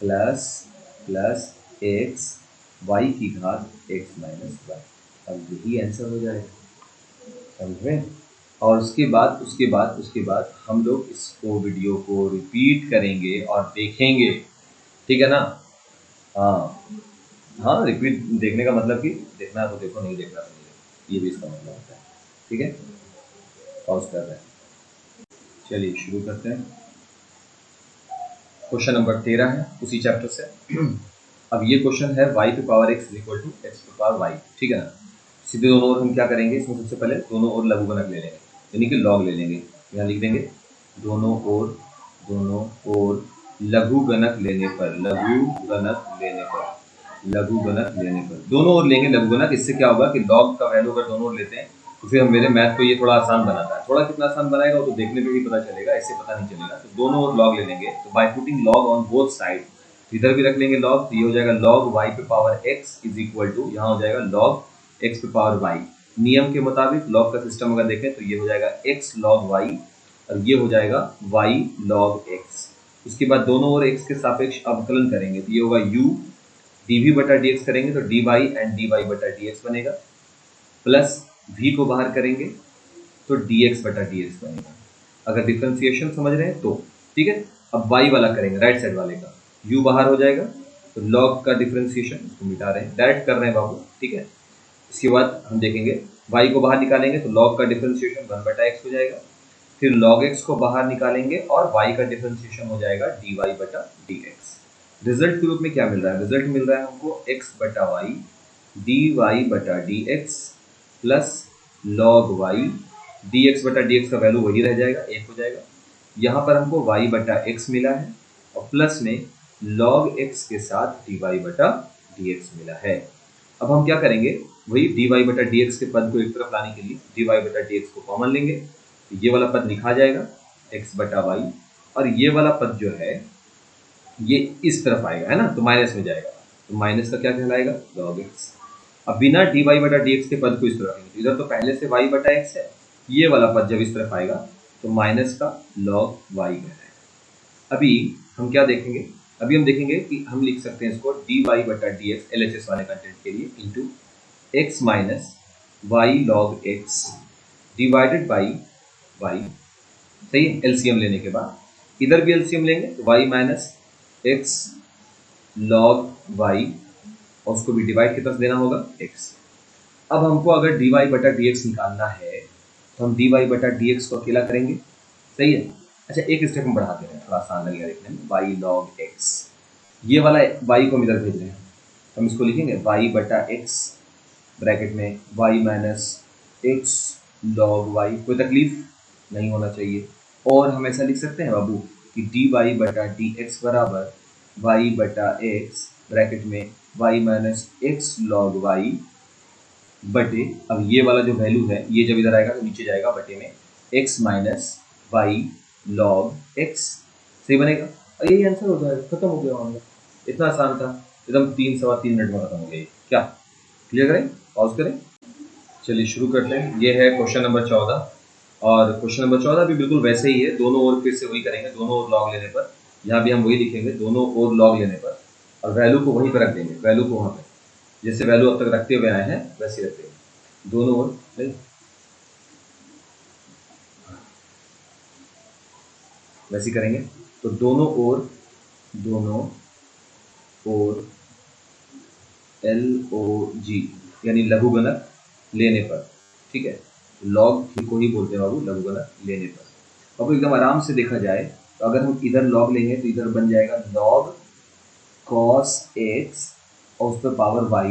plus plus x y की घात x माइनस वन, अब यही आंसर हो जाएगा, समझ। और उसके बाद हम लोग इसको वीडियो को रिपीट करेंगे और देखेंगे, ठीक है ना, हाँ रिपीट देखने का मतलब कि देखना तो देखो, नहीं देखना तो नहीं देखो, ये भी इसका मतलब होता है, ठीक है। पॉज कर रहे हैं, चलिए शुरू करते हैं। क्वेश्चन नंबर 13 है उसी चैप्टर से। अब ये क्वेश्चन है y पे power x equal to X पे पावर y, ठीक है ना। सीधे दोनों ओर हम क्या करेंगे, इसमें सबसे पहले दोनों ओर लघुगणक ले लेंगे, यानी कि लॉग ले लेंगे, यहाँ लिख देंगे दोनों ओर लघुगणक लेने पर दोनों ओर लेंगे लघुगणक। इससे क्या होगा कि लॉग का वैल्यू अगर दोनों ओर लेते हैं तो फिर हम मेरे मैथ को ये थोड़ा आसान बनाता है, थोड़ा कितना आसान बनाएगा वो तो देखने पे ही पता चलेगा, इससे पता नहीं चलेगा। तो दोनों ओर लॉग ले लेंगे, तो by putting log on both side, इधर भी रख लेंगे लॉग, तो ये हो जाएगा लॉग y पे power x is equal to, यहाँ हो जाएगा लॉग x पे पावर y। नियम के मुताबिक लॉग का सिस्टम अगर देखें तो ये हो जाएगा x log y और ये हो जाएगा y log x। उसके बाद दोनों ओर x के सापेक्ष अवकलन करेंगे, तो ये होगा u dv बटा dx करेंगे तो dy एंड dy बटा dx बनेगा, प्लस v को बाहर करेंगे तो dx बटा dx बनेगा, अगर डिफ्रेंसिएशन समझ रहे हैं तो, ठीक है। अब y वाला करेंगे, राइट साइड वाले का u बाहर हो जाएगा, तो log का डिफ्रेंसिएशन इसको मिटा रहे हैं, डायरेक्ट कर रहे हैं बाबू, ठीक है। इसके बाद हम देखेंगे y को बाहर निकालेंगे तो log का डिफरेंशिएशन 1 बटा x हो जाएगा, फिर log x को बाहर निकालेंगे और y का डिफरेंशिएशन हो जाएगा dy बटा dx। रिजल्ट के रूप में क्या मिल रहा है, रिजल्ट मिल रहा है हमको x बटा y dy बटा dx plus log y, dx बटा dx का वैल्यू वही रह जाएगा, 1 हो जाएगा। यहाँ पर हमको y बटा x मिला है और प्लस में log x के साथ dy बटा dx मिला है। अब हम क्या करेंगे, वही dy बटा dx के पद को एक तरफ लाने के लिए dy बटा dx को कॉमन लेंगे, तो ये वाला पद लिखा जाएगा x बटा y, और ये वाला पद जो है ये इस तरफ आएगा, है ना, तो माइनस में जाएगा, तो माइनस का क्या कहलाएगा, log x। अब बिना dy बटा dx के पद को इस तरफ रखेंगे, इधर तो पहले से y बटा x है, ये वाला पद जब इस तरफ आएगा तो माइनस का log y कहलाएगा। अभी हम क्या देखेंगे अभी हम देखेंगे कि हम लिख सकते हैं इसको dy बटा dx LHS वाले कंटेंट के लिए into x minus Y log X divided by Y. सही है, एलसीएम लेने के बाद इधर भी एलसीएम लेंगे तो y minus X log Y और उसको भी डिवाइड की तरफ देना होगा x। अब हमको अगर dy बटा dx निकालना है तो हम dy बटा dx को अकेला करेंगे। सही है, अच्छा एक स्टेप में बढ़ाते हैं, थोड़ा आसान लगेगा देखने में। वाई लॉग एक्स, ये वाला y को हम इधर भेज रहे हैं, हम इसको लिखेंगे y बटा एक्स ब्रैकेट में y minus X log Y. कोई तकलीफ नहीं होना चाहिए। और हम ऐसा लिख सकते हैं बाबू कि dy बटा dx बराबर y बटा एक्स ब्रैकेट में y minus X log Y बटे, अब ये वाला जो वैल्यू है ये जब इधर आएगा तो नीचे जाएगा बटे में x minus Y log X. सही बनेगा और यही आंसर हो जाएगा, खत्म हो गया मामला। इतना आसान था, एकदम 3-3.25 मिनट में खत्म हो गया। क्या क्लियर करें, पॉज करें, चलिए शुरू करते हैं। ये है क्वेश्चन नंबर 14 और क्वेश्चन नंबर 14 भी बिल्कुल वैसे ही है, दोनों ओर फिर से वही करेंगे, दोनों ओर लॉग लेने पर। यहाँ भी हम वही लिखेंगे, दोनों ओर लॉग लेने पर और वैल्यू को वहीं पर रख देंगे, वैल्यू को वहाँ पर जैसे वैल्यू अब तक रखते हुए आए हैं वैसे रखते हैं, दोनों ओर वैसे करेंगे। तो दोनों ओर LOG यानी लघुगणक लेने पर, ठीक है, लॉग को ही बोलते हैं बाबू लघुगणक लेने पर। अब एकदम आराम से देखा जाए तो अगर हम इधर लॉग लेंगे तो इधर बन जाएगा लॉग cos x और उस पर power y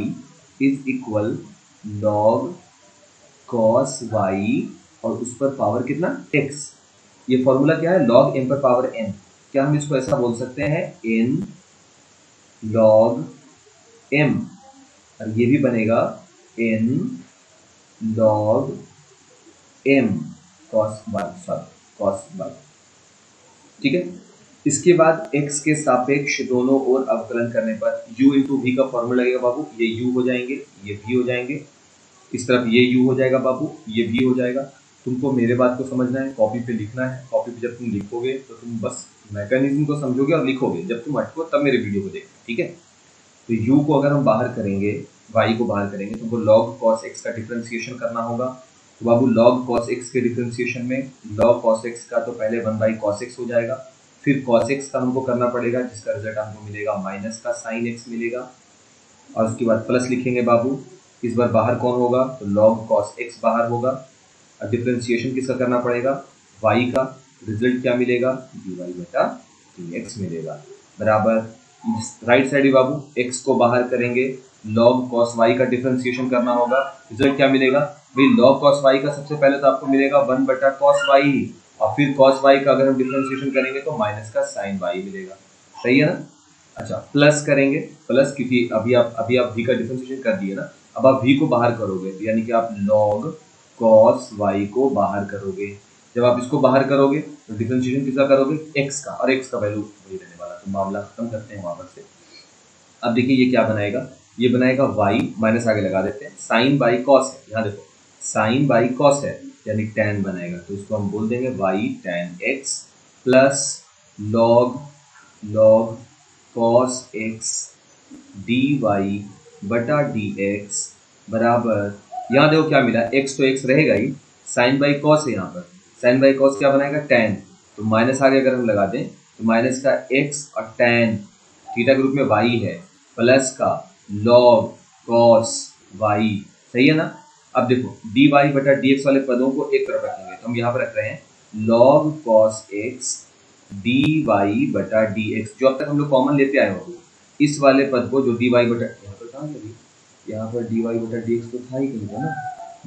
is equal log cos y और उस पर पावर कितना x। ये फॉर्मूला क्या है, log m पर पावर n। क्या हम इसको ऐसा बोल सकते हैं n log m, और ये भी बनेगा n log m cos y, ठीक है। इसके बाद x के सापेक्ष दोनों ओर अवकलन करने पर u इंटू v का फॉर्मूला लगेगा बाबू, ये u हो जाएंगे, ये v हो जाएंगे, इस तरफ ये u हो जाएगा बाबू, ये v हो जाएगा। तुमको मेरे बात को समझना है, कॉपी पे लिखना है। कॉपी पे जब तुम लिखोगे तो तुम बस मैकेनिज्म को समझोगे और लिखोगे, जब तुम अटको तब मेरे वीडियो को देखो, ठीक है। तो u को अगर हम बाहर करेंगे, y को बाहर करेंगे, तो हमको log cos x का डिफ्रेंसिएशन करना होगा। तो बाबू log cos x के डिफ्रेंसिएशन में log cos x का तो पहले 1/cos x हो जाएगा, फिर cos x का हमको करना पड़ेगा जिसका रिजल्ट हमको मिलेगा माइनस का sin x मिलेगा, और उसके बाद प्लस लिखेंगे बाबू। इस बार बाहर कौन होगा, तो log cos x बाहर होगा, और डिफ्रेंसिएशन किसका करना पड़ेगा, y का। रिजल्ट क्या मिलेगा, dy बटा dx मिलेगा, बराबर राइट साइड ही बाबू x को बाहर करेंगे, log cos y का डिफ्रेंसिएशन करना होगा। रिजल्ट क्या मिलेगा भाई, log cos y का सबसे पहले तो आपको मिलेगा 1/cos y, और फिर cos y का अगर हम डिफ्रेंसिएशन करेंगे तो माइनस का sin y मिलेगा। सही है ना। अच्छा प्लस करेंगे, प्लस क्योंकि अभी आप v का डिफ्रेंसिएशन कर दिए ना, अब आप v को बाहर करोगे यानी कि आप log cos y को बाहर करोगे। जब आप इसको बाहर करोगे तो डिफरेंशिएशन किसका करोगे, x का, और x का वैल्यू वही रहने वाला। तो मामला खत्म करते हैं वापस से। अब देखिए ये क्या बनाएगा, ये बनाएगा y माइनस आगे लगा देते हैं, साइन बाई कॉस है, यहाँ देखो साइन बाई कॉस है यानी tan बनाएगा, तो इसको हम बोल देंगे y tan x plus log cos x dy बटा dx बराबर, यहाँ देखो क्या मिला, x तो x रहेगा ही, साइन बाई कॉस है, यहाँ पर साइन बाई कॉस क्या बनाएगा tan, तो माइनस आगे अगर हम लगा दें तो माइनस का x और tan थीटा के रूप में y है, प्लस का log cos y। सही है ना। अब देखो dy बटा dx वाले पदों को एक तरफ रखेंगे, तो हम यहाँ पर रख रहे हैं log cos x dy बटा dx, जो अब तक हम लोग कॉमन लेते आए हो, इस वाले पद को जो dy बटा, यहाँ पर कहाँ लगी, यहाँ पर dy बटा dx तो था ही कहीं पर ना,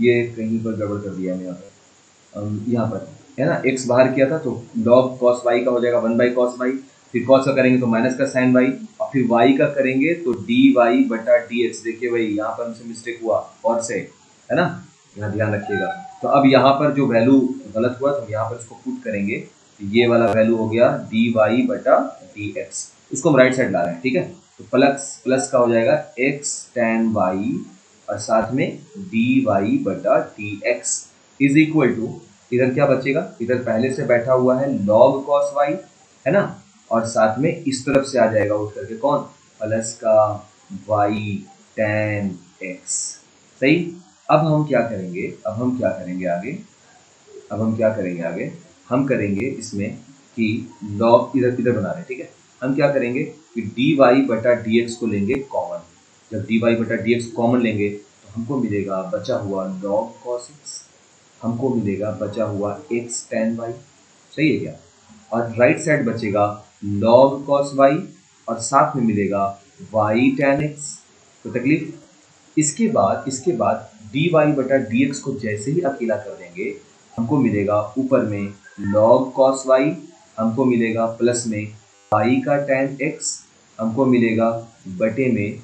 ये कहीं पर गड़बड़ कर दिया है यहाँ पर है ना, x बाहर किया था तो log cos y का हो जाएगा 1/cos y, फिर cos का करेंगे तो माइनस का sin y, और फिर y का करेंगे तो dy बटा dx। देखिए भाई यहाँ पर हमसे मिस्टेक हुआ और से, है ना, यहाँ ध्यान रखिएगा। तो अब यहाँ पर जो वैल्यू गलत हुआ तो यहाँ पर इसको पुट करेंगे, तो ये वाला वैल्यू हो गया dy बटा dx, उसको हम राइट साइड ला रहे हैं, ठीक है। तो प्लस का हो जाएगा x tan y और साथ में dy बटा dx इज इक्वल टू, इधर क्या बचेगा, इधर पहले से बैठा हुआ है log cos y, है ना, और साथ में इस तरफ से आ जाएगा उठ करके कौन, प्लस का y tan x। सही। अब हम क्या करेंगे आगे, हम करेंगे इसमें कि log इधर बना रहे हैं, ठीक है। हम क्या करेंगे कि dy बटा dx को लेंगे कॉमन। जब dy बटा dx कॉमन लेंगे तो हमको मिलेगा बचा हुआ log cos x, हमको मिलेगा बचा हुआ x tan y। सही है क्या। और राइट साइड बचेगा log cos y और साथ में मिलेगा y tan x। तो तकलीफ। इसके बाद dy बटा dx को जैसे ही अकेला कर देंगे हमको मिलेगा ऊपर में log cos y, हमको मिलेगा प्लस में y का tan x, हमको मिलेगा बटे में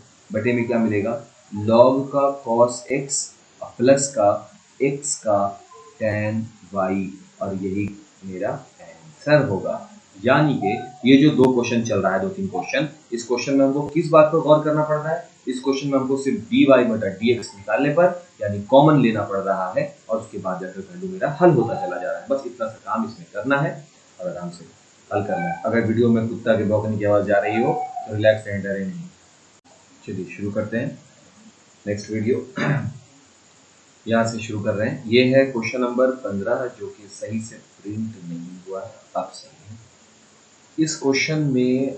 क्या मिलेगा log का cos x प्लस का x का tan y, और यही मेरा आंसर होगा। यानी कि ये जो 2 क्वेश्चन चल रहा है, 2-3 क्वेश्चन, इस क्वेश्चन में हमको किस बात पर गौर करना पड़ रहा है, इस क्वेश्चन में हमको सिर्फ dy बटा dx निकालने पर यानी कॉमन लेना पड़ रहा है और उसके बाद जाकर वैल्यू मेरा हल होता चला जा रहा है। बस इतना सा काम इसमें करना है और आराम से हल करना है। अगर वीडियो में कुत्ता के भौंकने की आवाज़ जा रही हो तो रिलैक्स रहें, डरे नहीं। चलिए शुरू करते हैं नेक्स्ट वीडियो। यहाँ से शुरू कर रहे हैं। ये है क्वेश्चन नंबर 15 जो कि सही से प्रिंट नहीं हुआ है, अब सही है। इस क्वेश्चन में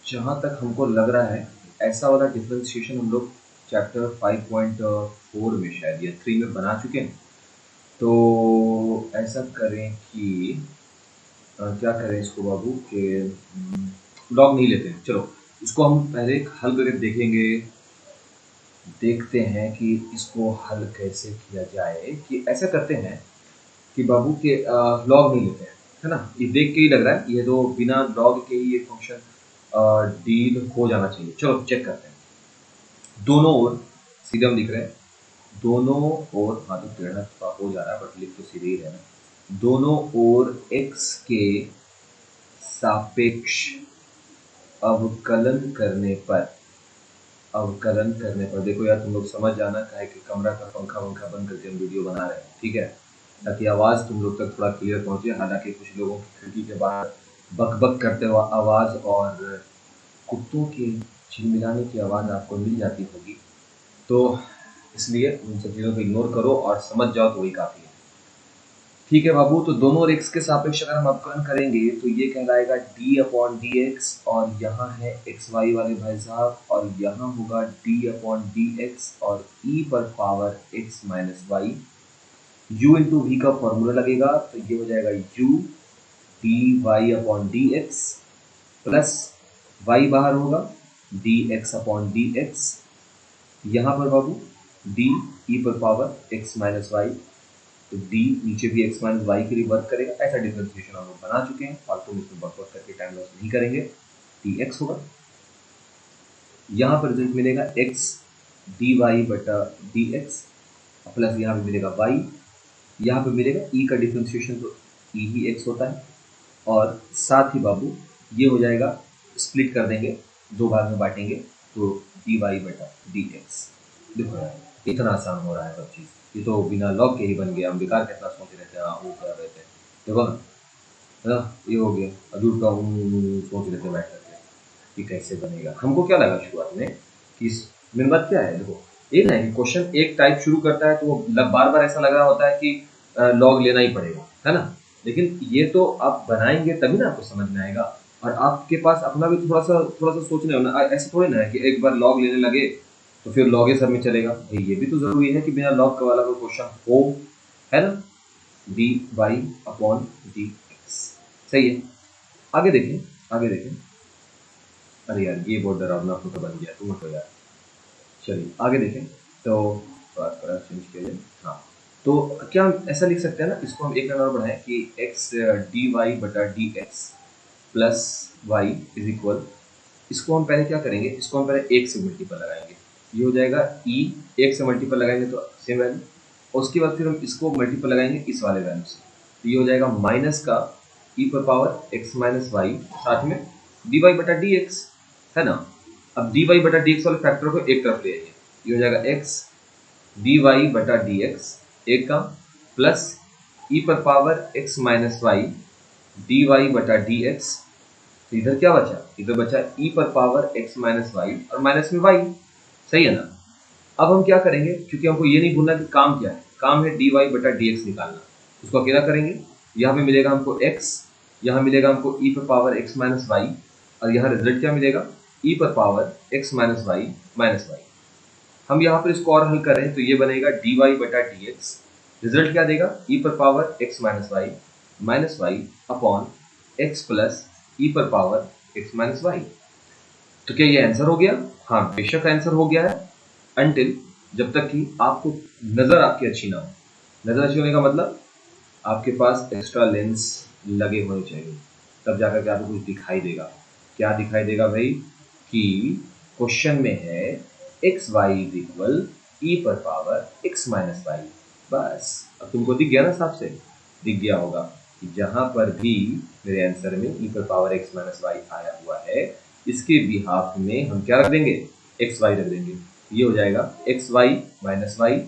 जहाँ तक हमको लग रहा है ऐसा वाला डिफरेंशिएशन हम लोग चैप्टर 5.4 में शायद या 3 में बना चुके हैं। तो ऐसा करें कि क्या करें इसको बाबू के लॉग नहीं लेते हैं। चलो इसको हम पहले हल करके देखते हैं कि इसको हल कैसे किया जाए। कि ऐसा करते हैं कि बाबू के लॉग नहीं लेते हैं, है ना। ये देख के ही लग रहा है ये तो बिना लॉग के ही ये फंक्शन डील हो जाना चाहिए। चलो चेक करते हैं। दोनों ओर सीधे हम लिख रहे हैं, दोनों ओर, हाँ तो टेढ़ा हो जा रहा है बट लिख तो सीधे ही रहना। दोनों ओर x के सापेक्ष अवकलन करने पर देखो यार तुम लोग समझ जाना है कि कमरा का पंखा बंद करके हम वीडियो बना रहे हैं, ठीक है, ताकि आवाज़ तुम लोग तक थोड़ा क्लियर पहुंचे। हालांकि कुछ लोगों की खिड़की के बाहर बक करते हुआ आवाज़ और कुत्तों के चिलमिलाने की आवाज़ आपको मिल जाती होगी, तो इसलिए उन सब चीज़ों को इग्नोर करो और समझ जाओ तो वही काफ़ी है। ठीक है बाबू। तो दोनों और x के सापेक्ष अगर हम अवकलन करेंगे तो ये कहलाएगा d/dx और यहाँ है xy वाले भाई साहब और यहाँ होगा d/dx और e पर power x minus Y. u into v का फॉर्मूला लगेगा तो ये हो जाएगा u dy/dx प्लस y बाहर होगा dx/dx। यहाँ पर बाबू d e पर पावर x माइनस वाई, तो d नीचे भी x माइनस वाई के लिए वर्क करेगा। ऐसा डिफरेंशिएशन हम लोग बना चुके हैं, फालतू में इसमें वर्क करके टाइम लॉस नहीं करेंगे। dx होगा, यहाँ पर रिजल्ट मिलेगा x dy/dx प्लस यहाँ पे मिलेगा y, यहाँ पे मिलेगा e का डिफरेंशिएशन तो e ही x होता है और साथ ही बाबू ये हो जाएगा, स्प्लिट कर देंगे, 2 भाग में बांटेंगे तो dy/dx। देखो यार इतना आसान हो रहा है सब चीज़, ये तो बिना लॉग के ही बन गया। हम बेकार कितना सोच रहे थे, वो कर रहे थे, देखो ना, है ना, ये हो गया। अजूर का सोच रहे थे बैठ करके कि कैसे बनेगा। हमको क्या लगा शुरुआत में कि मेन बात क्या है, देखो एक ना कि क्वेश्चन एक टाइप शुरू करता है तो वो बार बार ऐसा लग रहा होता है कि लॉग लेना ही पड़ेगा, है ना। लेकिन ये तो आप बनाएंगे तभी ना आपको समझ में आएगा और आपके पास अपना भी थोड़ा सा सोचने होना। ऐसे थोड़ी ना है कि एक बार लॉग लेने लगे तो फिर लॉग सब में चलेगा। भाई ये भी तो जरूरी है कि बिना लॉग वाला कोई क्वेश्चन हो, है ना। dy/dx सही है। आगे देखें। अरे यार ये बहुत डरावना फोटो बन गया, तुम हटो यार। चलिए आगे देखें तो चेंज किया जाए। हाँ तो क्या हम ऐसा लिख सकते हैं ना, इसको हम एक नंबर बढ़ाएं कि x dy/dx plus Y is equal, इसको हम पहले क्या करेंगे, इसको हम पहले 1 से मल्टीपल लगाएंगे, ये हो जाएगा e, 1 से मल्टीपल लगाएंगे तो सेम वैल्यू, और उसके बाद फिर हम इसको मल्टीपल लगाएंगे इस वाले वैल्यू से, तो ये हो जाएगा माइनस का e पर पावर x माइनस वाई साथ में dy/dx, है ना। अब dy/dx वाले फैक्टर को एक तरफ ले आइए, ये हो जाएगा x dy/dx एक का प्लस e पर power x minus Y dy/dx तो इधर क्या बचा, इधर बचा e पर पावर x माइनस वाई और माइनस में y, सही है ना। अब हम क्या करेंगे, क्योंकि हमको ये नहीं भूलना कि काम क्या है, काम है dy बटा dx निकालना, उसको अकेला करेंगे। यहाँ पे मिलेगा हमको x, यहाँ मिलेगा हमको e पर पावर x माइनस वाई, और यहाँ रिजल्ट क्या मिलेगा, e पर power x minus Y minus Y. हम यहाँ पर इसको और हल करें तो ये बनेगा dy बटा dx, रिजल्ट क्या देगा, e पर power x minus Y upon x plus e पर पावर x माइनस वाई। तो क्या ये आंसर हो गया? हाँ बेशक आंसर हो गया है, अनटिल जब तक कि आपको नज़र आपकी अच्छी ना हो। नज़र अच्छी होने का मतलब आपके पास एक्स्ट्रा लेंस लगे होने चाहिए, तब जाकर के आपको कुछ दिखाई देगा। क्या दिखाई देगा भाई, कि क्वेश्चन में है एक्स वाई इज इक्वल ई पर पावर एक्स माइनस वाई। बस अब तुमको दिख गया ना, साफ से दिख गया होगा कि जहाँ पर भी मेरे आंसर में ई पर पावर एक्स माइनस वाई आया हुआ है, इसके बिहाफ में हम क्या रख देंगे, एक्स वाई रख देंगे। ये हो जाएगा एक्स वाई माइनस वाई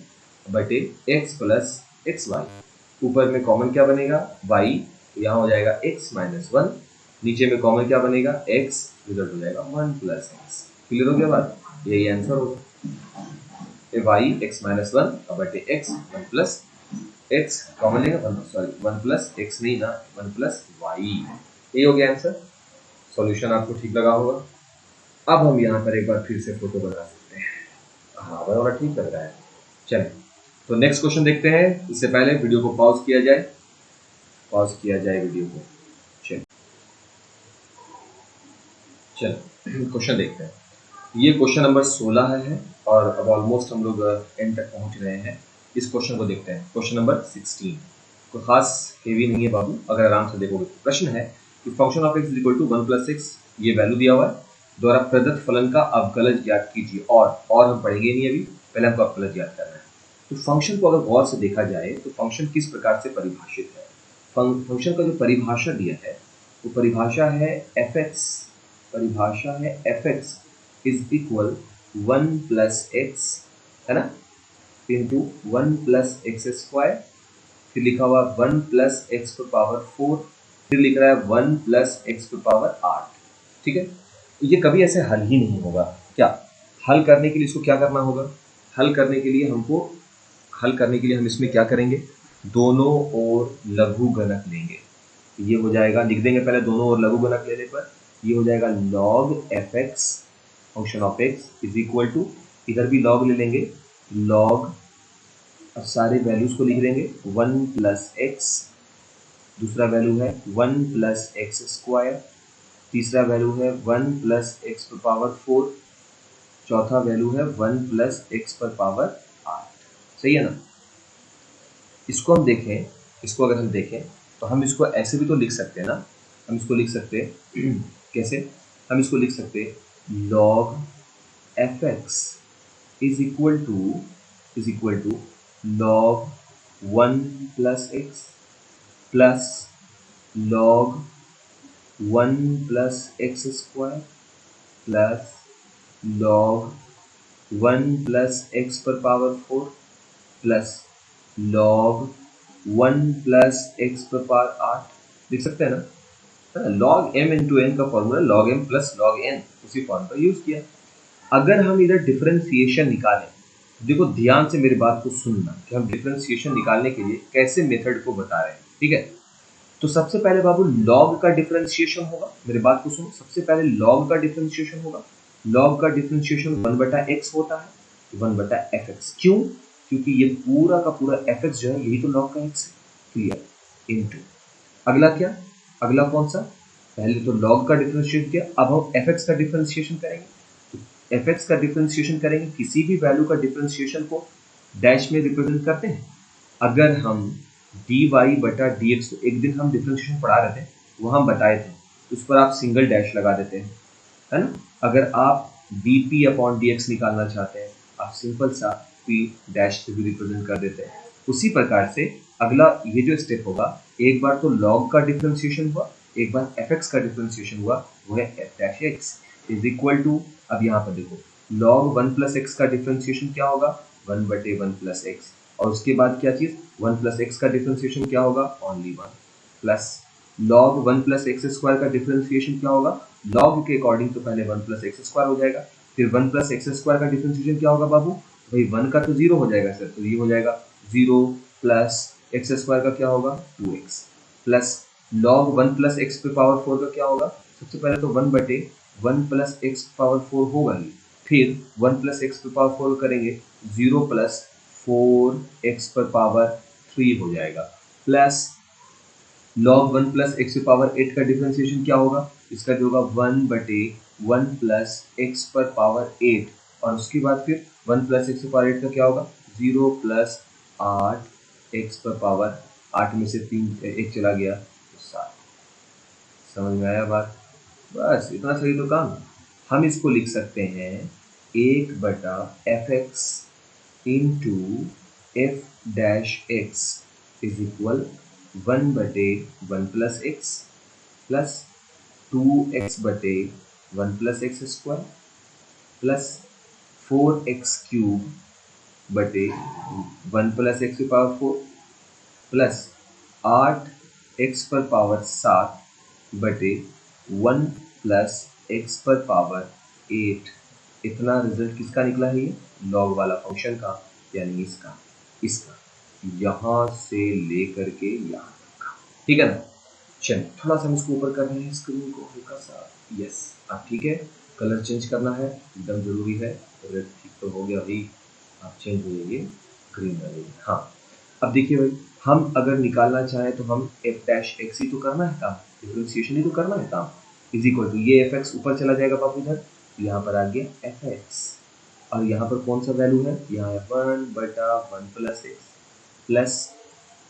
बटे एक्स प्लस एक्स वाई। ऊपर में कॉमन क्या बनेगा, y, तो यहाँ हो जाएगा x माइनस वन, नीचे में कॉमन क्या बनेगा x, रिजल्ट हो जाएगा 1 प्लस एक्स। क्लियर हो गया बात, यही आंसर होगा। y x माइनस वन बटे x 1 प्लस x, कॉमन लेगा 1 प्लस x नहीं ना, 1 प्लस y, ये हो गया आंसर। सॉल्यूशन आपको ठीक लगा होगा। अब हम यहाँ पर एक बार फिर से फोटो बना सकते हैं। हाँ बराबर ठीक लग रहा है। चलिए तो नेक्स्ट क्वेश्चन देखते हैं। इससे पहले वीडियो को पॉज किया जाए, पॉज किया जाए वीडियो को। चलो क्वेश्चन देखते हैं। ये क्वेश्चन नंबर 16 है और अब ऑलमोस्ट हम लोग एंड तक पहुंच रहे हैं। इस क्वेश्चन को देखते हैं, क्वेश्चन नंबर 16। कोई खास हेवी नहीं है बाबू, अगर आराम से देखोगे। प्रश्न है कि function of x equal to 1 plus X, ये वैल्यू दिया हुआ है, द्वारा प्रदत्त फलन का अवकलज ज्ञात कीजिए। और हम पढ़ेंगे नहीं अभी, पहले हमको अवकलज ज्ञात करना है। तो फंक्शन को अगर गौर से देखा जाए तो फंक्शन किस प्रकार से परिभाषित है। फंक्शन का जो परिभाषा दिया है वो परिभाषा है fx, परिभाषा है fx is equal 1 plus x, है ना, इंटू 1 प्लस एक्स स्क्वायर, फिर लिखा हुआ 1 प्लस एक्स पर पावर 4, फिर लिख रहा है 1 प्लस एक्स पर पावर 8। ठीक है, ये कभी ऐसे हल ही नहीं होगा। क्या हल करने के लिए इसको क्या करना होगा, हल करने के लिए हम इसमें क्या करेंगे, दोनों ओर लघु गणक लेंगे। ये हो जाएगा, लिख देंगे पहले दोनों ओर लघु गणक लेने पर, ये हो जाएगा log fx function of x is equal to, इधर भी log ले लेंगे, log, अब सारे वैल्यूज को लिख देंगे 1 प्लस एक्स, दूसरा वैल्यू है 1 प्लस एक्स स्क्वायर, तीसरा वैल्यू है 1 प्लस एक्स पर पावर 4, चौथा वैल्यू है 1 प्लस एक्स पर पावर 8। सही है ना। इसको हम देखें, इसको अगर हम देखें तो हम इसको ऐसे भी तो लिख सकते हैं ना, हम इसको लिख सकते हैं कैसे, हम इसको लिख सकते हैं log fx is equal to log 1 plus x plus log 1 plus x square plus log 1 plus x पर power 4 plus log 1 plus x पर पावर 8। लिख सकते हैं ना, log m इंटू n का formula log m plus log n, उसी form का use किया। अगर हम इधर डिफरेंशिएशन निकालें, देखो ध्यान से मेरी बात को सुनना कि हम डिफरेंशिएशन निकालने के लिए कैसे मेथड को बता रहे हैं। ठीक है, तो सबसे पहले बाबू log का डिफरेंशिएशन होगा, मेरी बात को सुनो, सबसे पहले log का डिफरेंशिएशन होगा। log का डिफरेंशिएशन 1 बटा x होता है, 1 बटा fx। क्यों, क्योंकि ये पूरा का पूरा fx जो है यही तो log का x है। क्लियर, इनटू अगला क्या, अगला कौन सा, पहले तो log का डिफरेंशिएशन किया, अब हम fx का डिफरेंशिएशन करेंगे। तो fx का डिफरेंशिएशन करेंगे, किसी भी वैल्यू का डिफरेंशिएशन को डैश में रिप्रेजेंट करते हैं। अगर हम dy बटा dx को, एक दिन हम डिफरेंशिएशन पढ़ा रहे थे, वहाँ बताए थे, उस पर आप सिंगल डैश लगा देते हैं, है ना। अगर आप dp अपॉन dx निकालना चाहते हैं, आप सिंपल सा p डैश से भी रिप्रेजेंट कर देते हैं। उसी प्रकार से अगला ये जो स्टेप होगा, एक बार तो log का डिफरेंशिएशन हुआ, एक बार fx का डिफरेंशिएशन हुआ, वो है f dash x is equal to, अब यहाँ पर देखो log 1 प्लस एक्स का डिफरेंशिएशन क्या होगा, 1 बटे 1 प्लस एक्स, और उसके बाद क्या चीज़, 1 प्लस एक्स का डिफरेंशिएशन क्या होगा, only 1 plus log 1 plus x square का डिफरेंशिएशन क्या होगा, log के अकॉर्डिंग तो पहले 1 प्लस एक्स स्क्वायर हो जाएगा, फिर 1 प्लस एक्स स्क्वायर का डिफरेंशिएशन क्या होगा बाबू, भाई 1 का तो 0 हो जाएगा सर, तो ये हो जाएगा 0 प्लस एक्स स्क्वायर का क्या होगा 2x plus log 1 plus x पे पावर 4 का क्या होगा, सबसे पहले तो 1 बटे 1 प्लस एक्स पावर 4 होगा ही, फिर 1 प्लस एक्स पे पावर 4 करेंगे 0 प्लस 4x पर पावर 3 हो जाएगा, plus log 1 plus x power 8 का डिफरेंशिएशन क्या होगा, इसका जो होगा 1 बटे 1 प्लस एक्स पर पावर 8 और उसके बाद फिर 1 प्लस एक्स पावर 8 का क्या होगा 0 प्लस 8 एक्स पर पावर 8 में से 3 एक चला गया तो 7। समझ में आया बात, बस इतना सही तो काम। हम इसको लिख सकते हैं 1 बटा F x into F dash x is equal 1 बटे 1 प्लस एक्स प्लस 2x बटे 1 plus x square plus 4x cube बटे 1 plus x power 4 plus 8x पर पावर 7 बटे 1 प्लस एक्स पर पावर 8। इतना रिजल्ट किसका निकला है, ये लॉग वाला फंक्शन का, यानी इसका यहाँ से लेकर के यहाँ तक का, ठीक है ना। चलिए थोड़ा सा हम इसको ऊपर कर रहे हैं स्क्रीन को हल्का सा, यस अब ठीक है, कलर चेंज करना है एकदम जरूरी है, रेड ठीक तो हो गया अभी, आप चेंज हो जाइए ग्रीन आ जाइए। हाँ अब देखिए भाई, हम अगर निकालना चाहें तो हम एफ डैश एक्स ही तो करना है काम, डिफरेंशिएशन ही तो करना है काम, इज इक्वल टू ये एफ एक्स ऊपर चला जाएगा बाबू इधर, यहाँ पर आ गया एफ एक्स और यहाँ पर कौन सा वैल्यू है, यहाँ है 1 बटा 1 प्लस एक्स प्लस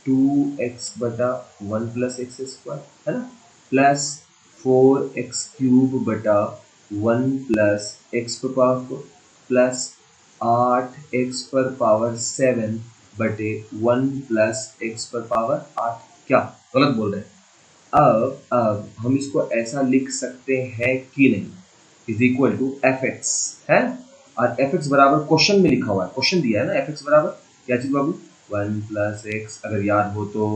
2x बटा 1 प्लस एक्स स्क्वायर है ना, प्लस 4x क्यूब बटा 1 प्लस एक्स पर पावर 4 प्लस 8x पर पावर 7 बटे 1 प्लस एक्स पर पावर 8। क्या गलत बोल रहे हैं, अब हम इसको ऐसा लिख सकते हैं कि नहीं, is equal to F X है, और एफ एक्स बराबर क्वेश्चन में लिखा हुआ है, क्वेश्चन दिया है ना, एफ एक्स बराबर क्या चीज बाबू 1 प्लस एक्स, अगर याद हो तो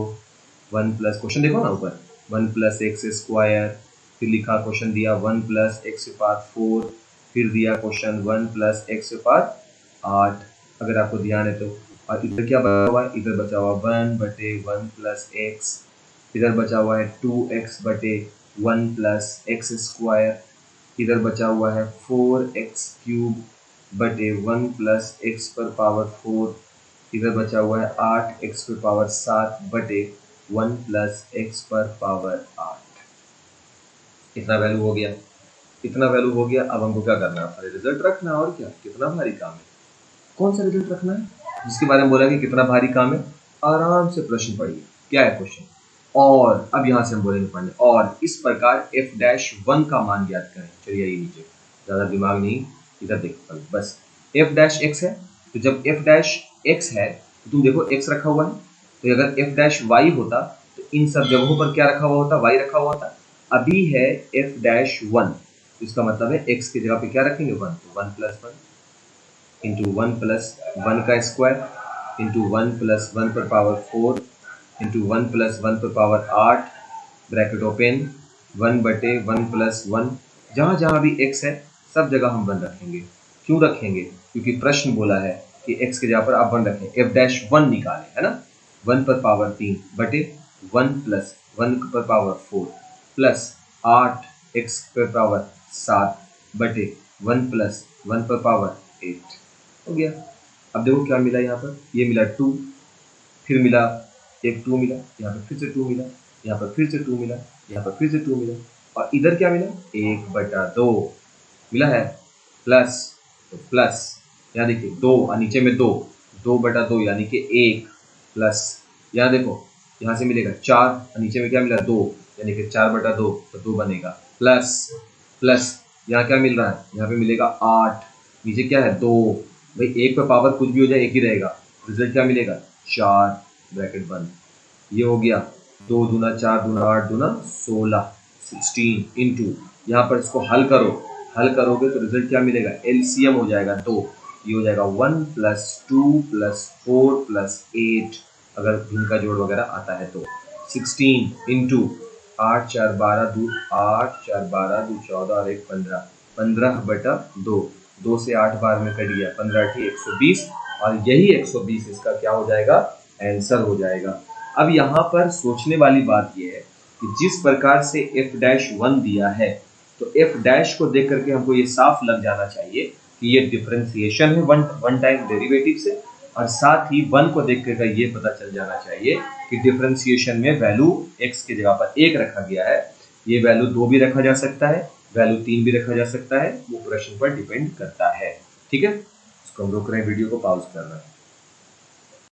1 प्लस, क्वेश्चन देखो ना ऊपर 1 प्लस एक्स स्क्वायर, फिर लिखा क्वेश्चन दिया 1 प्लस एक्स पावर 4, फिर दिया क्वेश्चन 1 प्लस एक्स पावर 8, अगर आपको ध्यान है तो, और इधर क्या बचा हुआ है, इधर बचा हुआ 1 बटे 1 प्लस एक्स, इधर बचा हुआ है 2x बटे 1 प्लस एक्स स्क्वायर, इधर बचा हुआ है 4x क्यूब बटे 1 प्लस एक्स पर पावर 4, इधर बचा हुआ है 8x पर पावर 7 बटे 1 प्लस एक्स पर पावर 8। इतना वैल्यू हो गया, इतना वैल्यू हो गया। अब हमको क्या करना है, रिजल्ट रखना है, और क्या, कितना भारी काम है, कौन सा रिजल्ट रखना है जिसके बारे में बोला कि कितना भारी काम है, आराम से प्रश्न पढ़िए क्या है क्वेश्चन, और अब यहाँ से हम बोलेंगे पढ़ने, और इस प्रकार एफ डैश 1 का मान ज्ञात करें। चलिए ये नीचे, ज़्यादा दिमाग नहीं, इधर देखो बस, एफ डैश एक्स है, तो जब एफ डैश एक्स है तो तुम देखो एक्स रखा हुआ है, तो अगर एफ डैश वाई होता तो इन सब जगहों पर क्या रखा हुआ होता, वाई रखा हुआ होता। अभी है एफ डैश 1, इसका मतलब है एक्स की जगह पे क्या रखेंगे 1, तो 1 प्लस 1 इंटू 1 प्लस 1 का स्क्वायर इंटू 1 प्लस 1 पर पावर 4 इंटू 1 प्लस 1 पर पावर 8 ब्रैकेट ओपन 1 बटे 1 प्लस 1, जहाँ जहाँ भी x है सब जगह हम 1 रखेंगे। क्यों रखेंगे, क्योंकि प्रश्न बोला है कि x की जगह पर आप 1 रखें, एफ डैश 1 निकालें, है ना, 1 पर पावर 3 बटे 1 प्लस 1 पर पावर 4 प्लस 8x पर पावर 7 बटे 1 प्लस 1 पर पावर 8 हो गया। अब देखो क्या मिला यहाँ पर, ये मिला 2, फिर मिला एक 2 मिला, यहाँ पर फिर से 2 मिला, यहाँ पर फिर से 2 मिला, यहाँ पर फिर से 2 मिला, और इधर क्या मिला 1 बटा 2 मिला है, प्लस तो प्लस यहाँ देखिए 2 और नीचे में 2, 2 बटा 2 यानी कि 1 प्लस, यहाँ देखो यहाँ से मिलेगा 4 और नीचे में क्या मिला 2 यानी कि 4 बटा 2, तो 2 बनेगा, प्लस प्लस यहाँ क्या मिल रहा है, यहाँ पे मिलेगा 8, नीचे क्या है 2, भाई 1 पे पावर कुछ भी हो जाए एक ही रहेगा, रिजल्ट क्या मिलेगा 4 ब्रैकेट बंद, ये हो गया 2 दूना 4 दूना 8 दूना 16 16 इंटू, यहाँ पर इसको हल करो, हल करोगे तो रिजल्ट क्या मिलेगा, एलसीएम हो जाएगा 2, ये हो जाएगा 1 प्लस 2 प्लस 4 प्लस 8, अगर इनका जोड़ वगैरह आता है तो 16 इंटू 8 4 12 2 8 4 12 2 14 और 1 15 15/2 2 से 8 बार में कट गया 15 × 120 और यही 120 इसका क्या हो जाएगा आंसर हो जाएगा। अब यहाँ पर सोचने वाली बात यह है कि जिस प्रकार से f'1 दिया है तो f' को देख करके हमको ये साफ लग जाना चाहिए कि ये डिफरेंशिएशन है वन टाइम डेरिवेटिव से, और साथ ही 1 को देख कर ये पता चल जाना चाहिए कि डिफरेंशिएशन में वैल्यू x की जगह पर 1 रखा गया है, ये वैल्यू 2 भी रखा जा सकता है, वैल्यू 3 भी रखा जा सकता है, वो प्रश्न पर डिपेंड करता है। ठीक है, इसको हम रोक रहे हैं, वीडियो को पॉज कर रहे हैं।